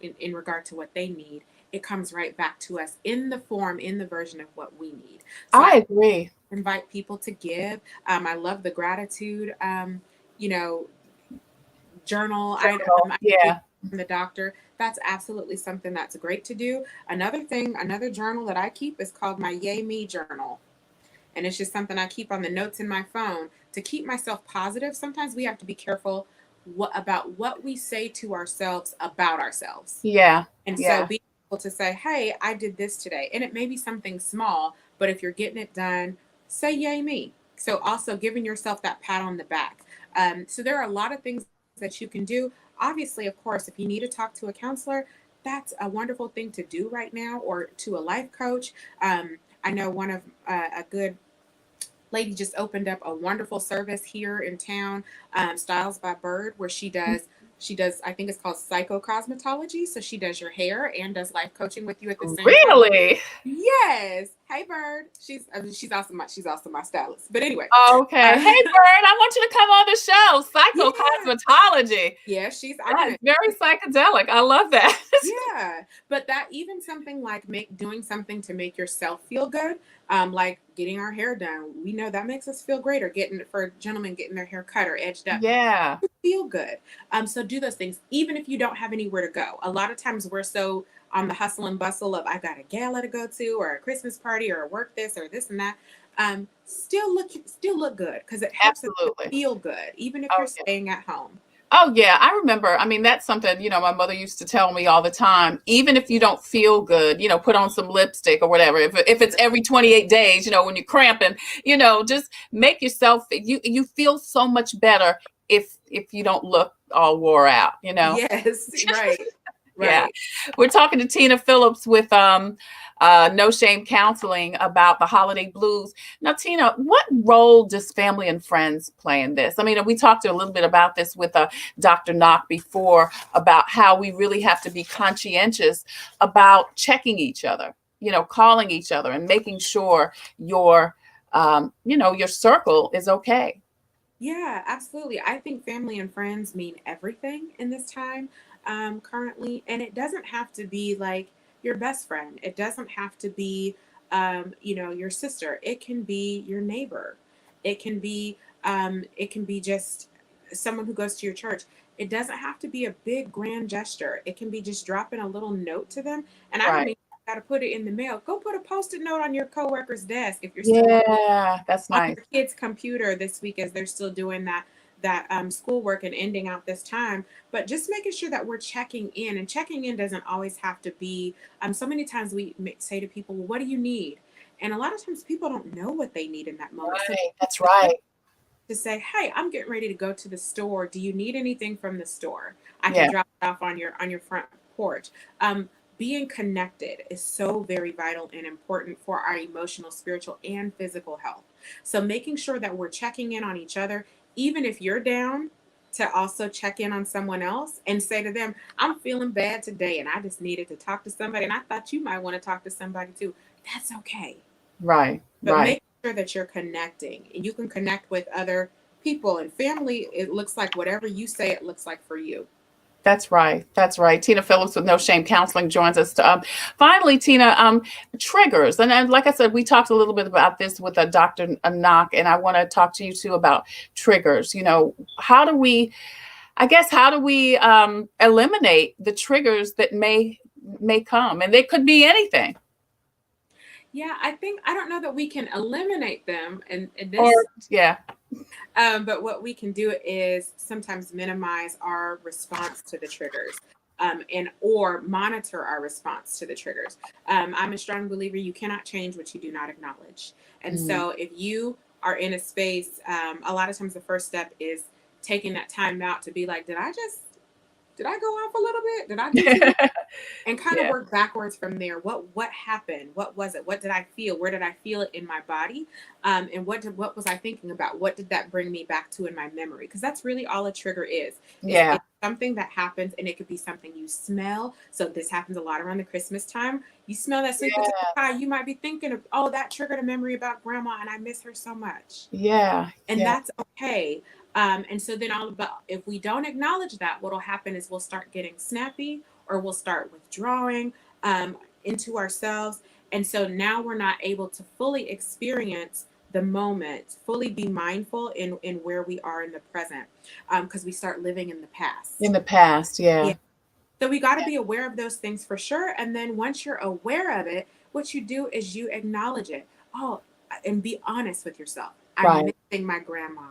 S6: in regard to what they need, it comes right back to us in the version of what we need. So
S4: I agree.
S6: Invite people to give. I love the gratitude, journal item from the doctor. That's absolutely something that's great to do. Another journal that I keep is called my Yay Me journal. And it's just something I keep on the notes in my phone to keep myself positive. Sometimes we have to be careful about what we say to ourselves about ourselves.
S4: Yeah.
S6: And so being able to say, hey, I did this today. And it may be something small, but if you're getting it done, say yay me. So also giving yourself that pat on the back. So there are a lot of things that you can do. Obviously, of course, if you need to talk to a counselor, that's a wonderful thing to do right now, or to a life coach. I know one of a good lady just opened up a wonderful service here in town, Styles by Bird, where she does, I think it's called psychocosmetology. So she does your hair and does life coaching with you at the same time.
S4: Really?
S6: Yes. Hey, Bird. She's also my stylist. But anyway.
S4: Okay. Hey, Bird, I want you to come on the show. Psychocosmetology.
S6: Yeah, she's
S4: very psychedelic. I love that.
S6: Yeah. But that even something like doing something to make yourself feel good, like getting our hair done. We know that makes us feel great, or for gentlemen getting their hair cut or edged up.
S4: Yeah.
S6: Feel good. So do those things, even if you don't have anywhere to go. A lot of times we're so on the hustle and bustle of, I got a gala to go to, or a Christmas party, or work this or this and that. Still look good, because it helps us feel good, even if you're staying at home.
S4: Oh, yeah. I remember. I mean, that's something, my mother used to tell me all the time. Even if you don't feel good, put on some lipstick or whatever. If it's every 28 days, when you're cramping, just make yourself, you feel so much better if you don't look all wore out,
S6: Yes, right. Right.
S4: Yeah. We're talking to Tina Phillips with No Shame Counseling about the holiday blues. Now, Tina, what role does family and friends play in this? I mean, we talked a little bit about this with Dr. Knoche before, about how we really have to be conscientious about checking each other, calling each other and making sure your circle is okay.
S6: Yeah, absolutely. I think family and friends mean everything in this time currently. And it doesn't have to be like your best friend. It doesn't have to be, your sister. It can be your neighbor. It can be just someone who goes to your church. It doesn't have to be a big grand gesture. It can be just dropping a little note to them. And I don't mean got to put it in the mail. Go put a Post-it note on your coworker's desk if you're still
S4: that's nice.
S6: on your kid's computer this week, as they're still doing that schoolwork and ending out this time, but just making sure that we're checking in. And checking in doesn't always have to be, so many times we say to people, well, what do you need? And a lot of times people don't know what they need in that moment.
S4: Right.
S6: So
S4: That's right.
S6: to say, hey, I'm getting ready to go to the store. Do you need anything from the store? I
S4: Yeah.
S6: can drop it off on your front porch. Being connected is so very vital and important for our emotional, spiritual, and physical health. So making sure that we're checking in on each other, even if you're down, to also check in on someone else and say to them, I'm feeling bad today and I just needed to talk to somebody. And I thought you might want to talk to somebody too. That's okay.
S4: Right.
S6: But
S4: Right.
S6: make sure that you're connecting, and you can connect with other people and family. It looks like whatever you say it looks like for you.
S4: That's right. That's right. Tina Phillips with No Shame Counseling joins us. Finally, Tina, triggers. And like I said, we talked a little bit about this with Dr. Knoche, and I want to talk to you too about triggers. You know, how do we eliminate the triggers that may come? And they could be anything.
S6: Yeah, I don't know that we can eliminate them in this.
S4: Or, yeah.
S6: But what we can do is sometimes minimize our response to the triggers, or monitor our response to the triggers. I'm a strong believer you cannot change what you do not acknowledge. And so if you are in a space, a lot of times the first step is taking that time out to be like, did I go off a little bit? Did I do too much? And kind of work backwards from there. What happened? What was it? What did I feel? Where did I feel it in my body? And what was I thinking about? What did that bring me back to in my memory? Because that's really all a trigger is. It's something that happens, and it could be something you smell. So this happens a lot around the Christmas time. You smell that sweet potato pie, you might be thinking of, oh, that triggered a memory about grandma, and I miss her so much.
S4: Yeah.
S6: And that's okay. And so then if we don't acknowledge that, what'll happen is we'll start getting snappy, or we'll start withdrawing into ourselves. And so now we're not able to fully experience the moment, fully be mindful in where we are in the present, because we start living in the past.
S4: In the past, yeah.
S6: So we got to be aware of those things for sure. And then once you're aware of it, what you do is you acknowledge it. Oh, and be honest with yourself. I'm missing my grandma.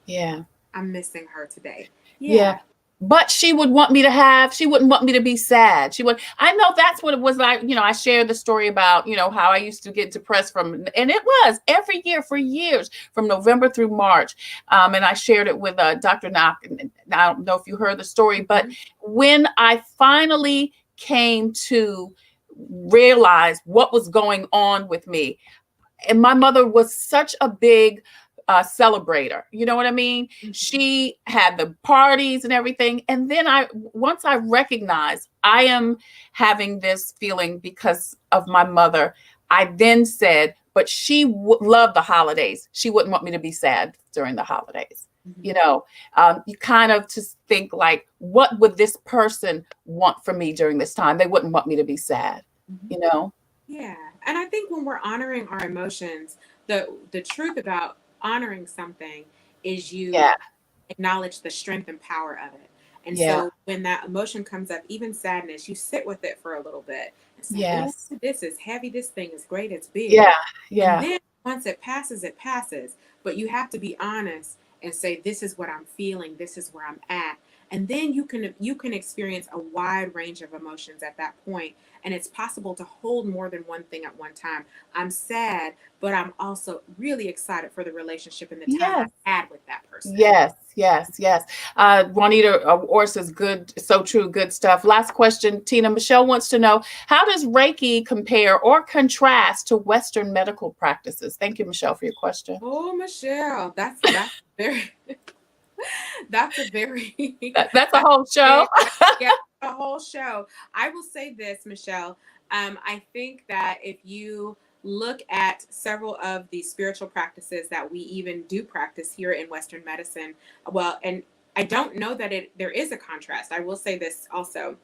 S4: Yeah.
S6: I'm missing her today.
S4: Yeah. But she wouldn't want me to be sad. I know that's what it was like. You know, I shared the story about, you know, how I used to get depressed and it was every year for years from November through March. And I shared it with Dr. Knoche. And I don't know if you heard the story, but when I finally came to realize what was going on with me, and my mother was such a big celebrator. You know what I mean? She had the parties and everything. And then once I recognized I am having this feeling because of my mother, I then said, but she loved the holidays. She wouldn't want me to be sad during the holidays. You know, you kind of just think like, what would this person want from me during this time? They wouldn't want me to be sad, you know?
S6: Yeah. And I think when we're honoring our emotions, the truth about honoring something is you acknowledge the strength and power of it. And so when that emotion comes up, even sadness, you sit with it for a little bit. It's like, oh, this is heavy. This thing is great. It's big.
S4: Yeah. Yeah.
S6: And then once it passes, it passes. But you have to be honest and say, this is what I'm feeling. This is where I'm at. And then you can experience a wide range of emotions at that point. And it's possible to hold more than one thing at one time. I'm sad, but I'm also really excited for the relationship and the time I had with that person.
S4: Yes. Juanita Orr says, good, so true, good stuff. Last question, Tina. Michelle wants to know, how does Reiki compare or contrast to Western medical practices? Thank you, Michelle, for your question.
S6: Oh, Michelle, that's very... That's
S4: a whole show.
S6: A whole show. I will say this, Michelle. I think that if you look at several of the spiritual practices that we even do practice here in Western medicine, and I don't know that there is a contrast. I will say this also.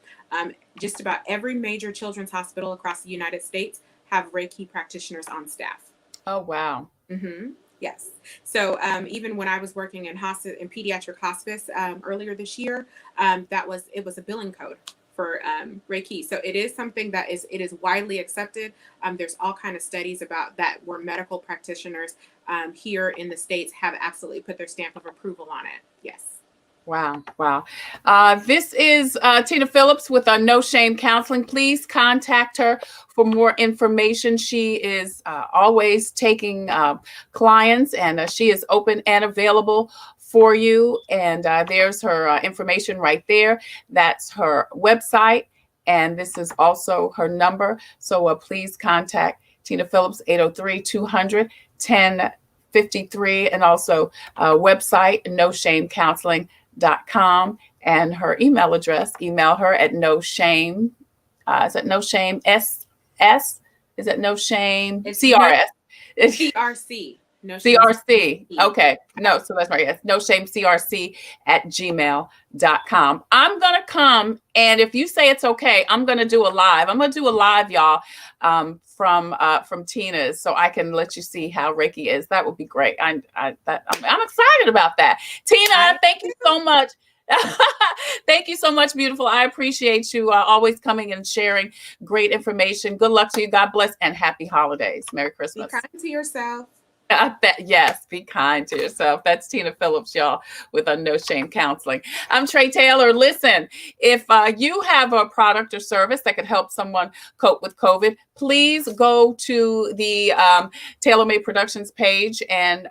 S6: Just about every major children's hospital across the United States have Reiki practitioners on staff.
S4: Oh, wow.
S6: Mm-hmm. Yes. So even when I was working in pediatric hospice earlier this year, it was a billing code for Reiki. So it is something that is widely accepted. There's all kind of studies about that where medical practitioners here in the States have absolutely put their stamp of approval on it. Yes.
S4: Wow. Wow. This is Tina Phillips with No Shame Counseling. Please contact her for more information. She is always taking clients, and she is open and available for you. And there's her information right there. That's her website. And this is also her number. So please contact Tina Phillips, 803-200-1053. And also website, NoShameCounseling.com. And her email address, email her at noshame. Is it noshame SS? Is it noshame CRS?
S6: CRC. No
S4: CRC. Okay. No, so that's right. Yes. NoShameCRC@gmail.com. I'm going to come, and if you say it's okay, I'm going to do a live. I'm going to do a live, y'all, from Tina's, so I can let you see how Reiki is. That would be great. I'm excited about that. Tina, thank you so much. Thank you so much, beautiful. I appreciate you always coming and sharing great information. Good luck to you. God bless, and happy holidays. Merry Christmas.
S6: Be kind to yourself.
S4: Yes, be kind to yourself. That's Tina Phillips, y'all, with No Shame Counseling. I'm Tre Tailor. Listen, if you have a product or service that could help someone cope with COVID, please go to the Tailor Made Productions page and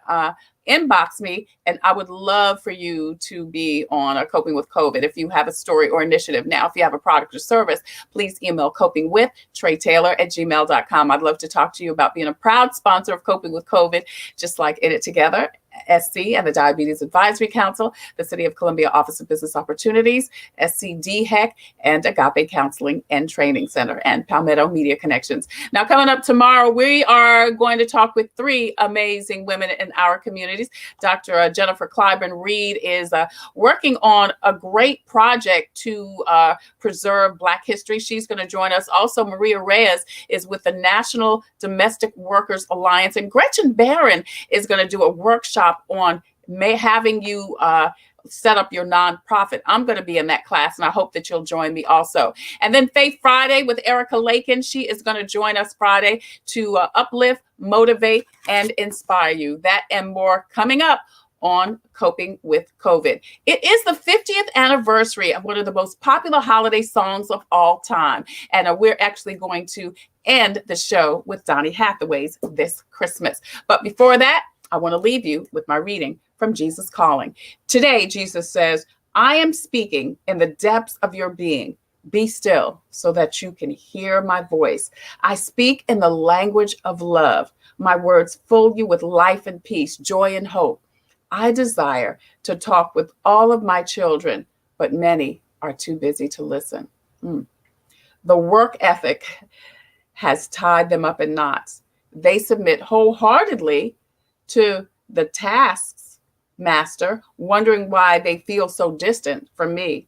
S4: inbox me, and I would love for you to be on Coping with COVID if you have a story or initiative. Now, if you have a product or service, please email copingwith@tretailor@gmail.com. I'd love to talk to you about being a proud sponsor of Coping with COVID, just like In It Together, SC, and the Diabetes Advisory Council, the City of Columbia Office of Business Opportunities, SCDHEC, and Agape Counseling and Training Center, and Palmetto Media Connections. Now, coming up tomorrow, we are going to talk with three amazing women in our communities. Dr. Jennifer Clyburn Reed is working on a great project to preserve Black history. She's going to join us. Also, Maria Reyes is with the National Domestic Workers Alliance, and Gretchen Barron is going to do a workshop on having you set up your nonprofit. I'm going to be in that class, and I hope that you'll join me also. And then Faith Friday with Erica Lakin. She is going to join us Friday to uplift, motivate, and inspire you. That and more coming up on Coping with COVID. It is the 50th anniversary of one of the most popular holiday songs of all time. And we're actually going to end the show with Donny Hathaway's This Christmas. But before that, I want to leave you with my reading from Jesus Calling. Today, Jesus says, I am speaking in the depths of your being. Be still so that you can hear my voice. I speak in the language of love. My words fill you with life and peace, joy and hope. I desire to talk with all of my children, but many are too busy to listen. The work ethic has tied them up in knots. They submit wholeheartedly to the tasks, master, wondering why they feel so distant from me.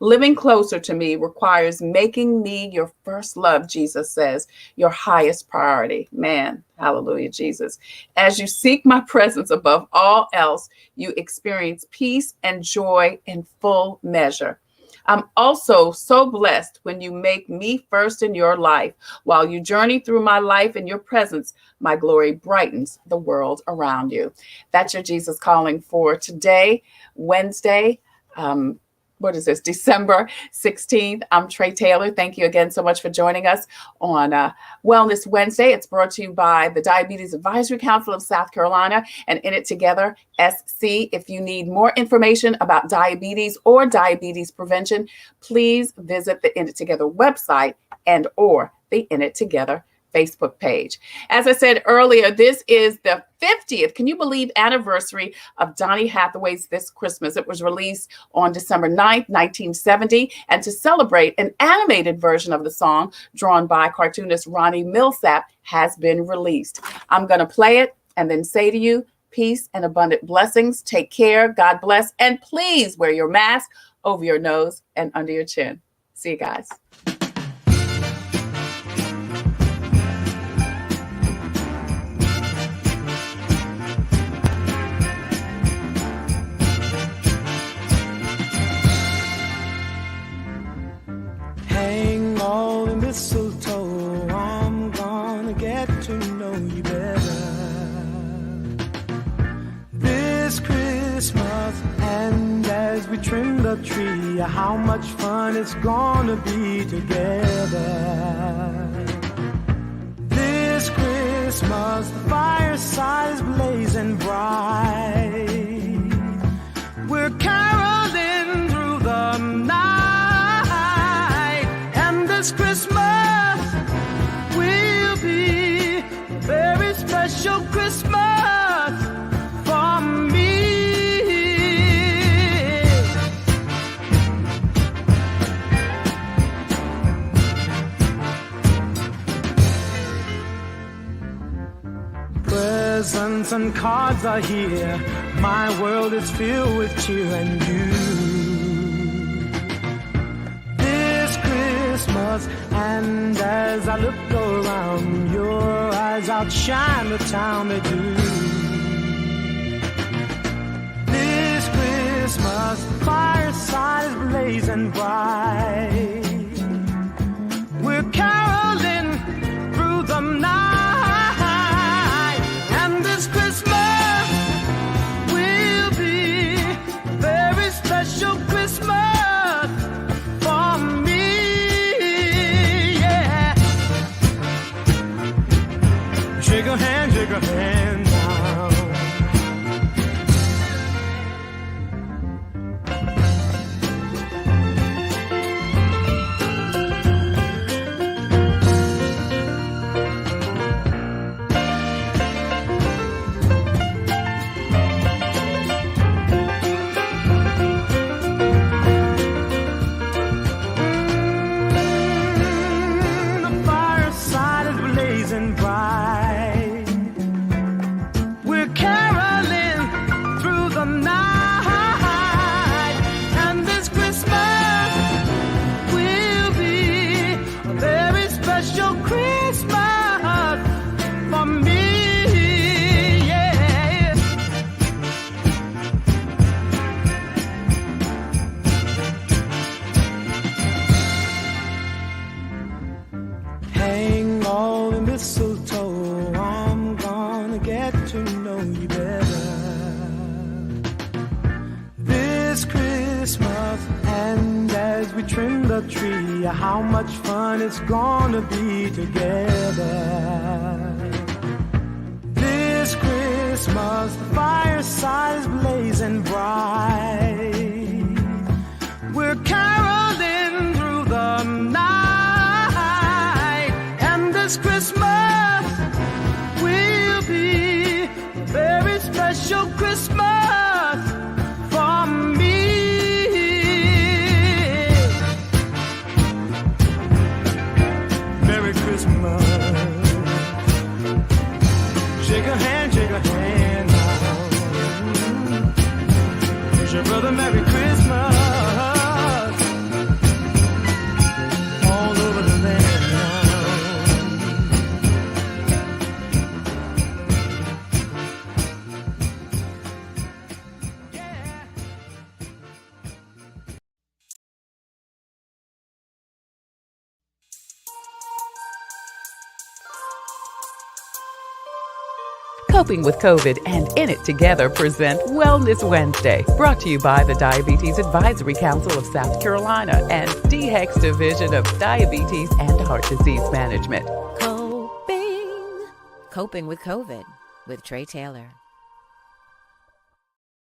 S4: Living closer to me requires making me your first love, Jesus says, your highest priority. Man, hallelujah, Jesus. As you seek my presence above all else, you experience peace and joy in full measure. I'm also so blessed when you make me first in your life. While you journey through my life in your presence, my glory brightens the world around you. That's your Jesus Calling for today, Wednesday. What is this? December 16th. I'm Tre Tailor. Thank you again so much for joining us on Wellness Wednesday. It's brought to you by the Diabetes Advisory Council of South Carolina and In It Together, SC. If you need more information about diabetes or diabetes prevention, please visit the In It Together website and or the In It Together Facebook page. As I said earlier, this is the 50th, can you believe, anniversary of Donny Hathaway's This Christmas. It was released on December 9th, 1970. And to celebrate, an animated version of the song drawn by cartoonist Ronnie Millsap has been released. I'm going to play it and then say to you, peace and abundant blessings. Take care. God bless. And please wear your mask over your nose and under your chin. See you guys.
S13: Hang all the mistletoe, I'm gonna get to know you better. this Christmas, and as we trim the tree, how much fun it's gonna be together. This Christmas, the fireside is blazing bright. We're caroling through the night, and this Christmas will be a very special Christmas for me. Presents and cards are here. My world is filled with cheer and you. This Christmas, and as I look around, your eyes outshine the town they do. This Christmas, the fireside is blazing bright. We're caroling through the night, and this Christmas will be a very special Christmas for me. Yeah. Shake a hand now. The fireside is blazing bright. We're caroling through the night, and this Christmas will be a very special Christmas for me. Yeah. Hang all the mistletoe, I'm gonna get to know you better. This Christmas, and as we trim the tree, how much fun it's gonna be together. This Christmas, the fireside is blazing bright. We're caroling through the night, and this Christmas will be a very special Christmas for me. Merry Christmas. Shake a hand now. Wish your brother Merry Christmas. All over the land now.
S1: Coping with COVID and In It Together present Wellness Wednesday, brought to you by the Diabetes Advisory Council of South Carolina and DHEC's Division of Diabetes and Heart Disease Management.
S2: Coping with COVID with Tre Tailor.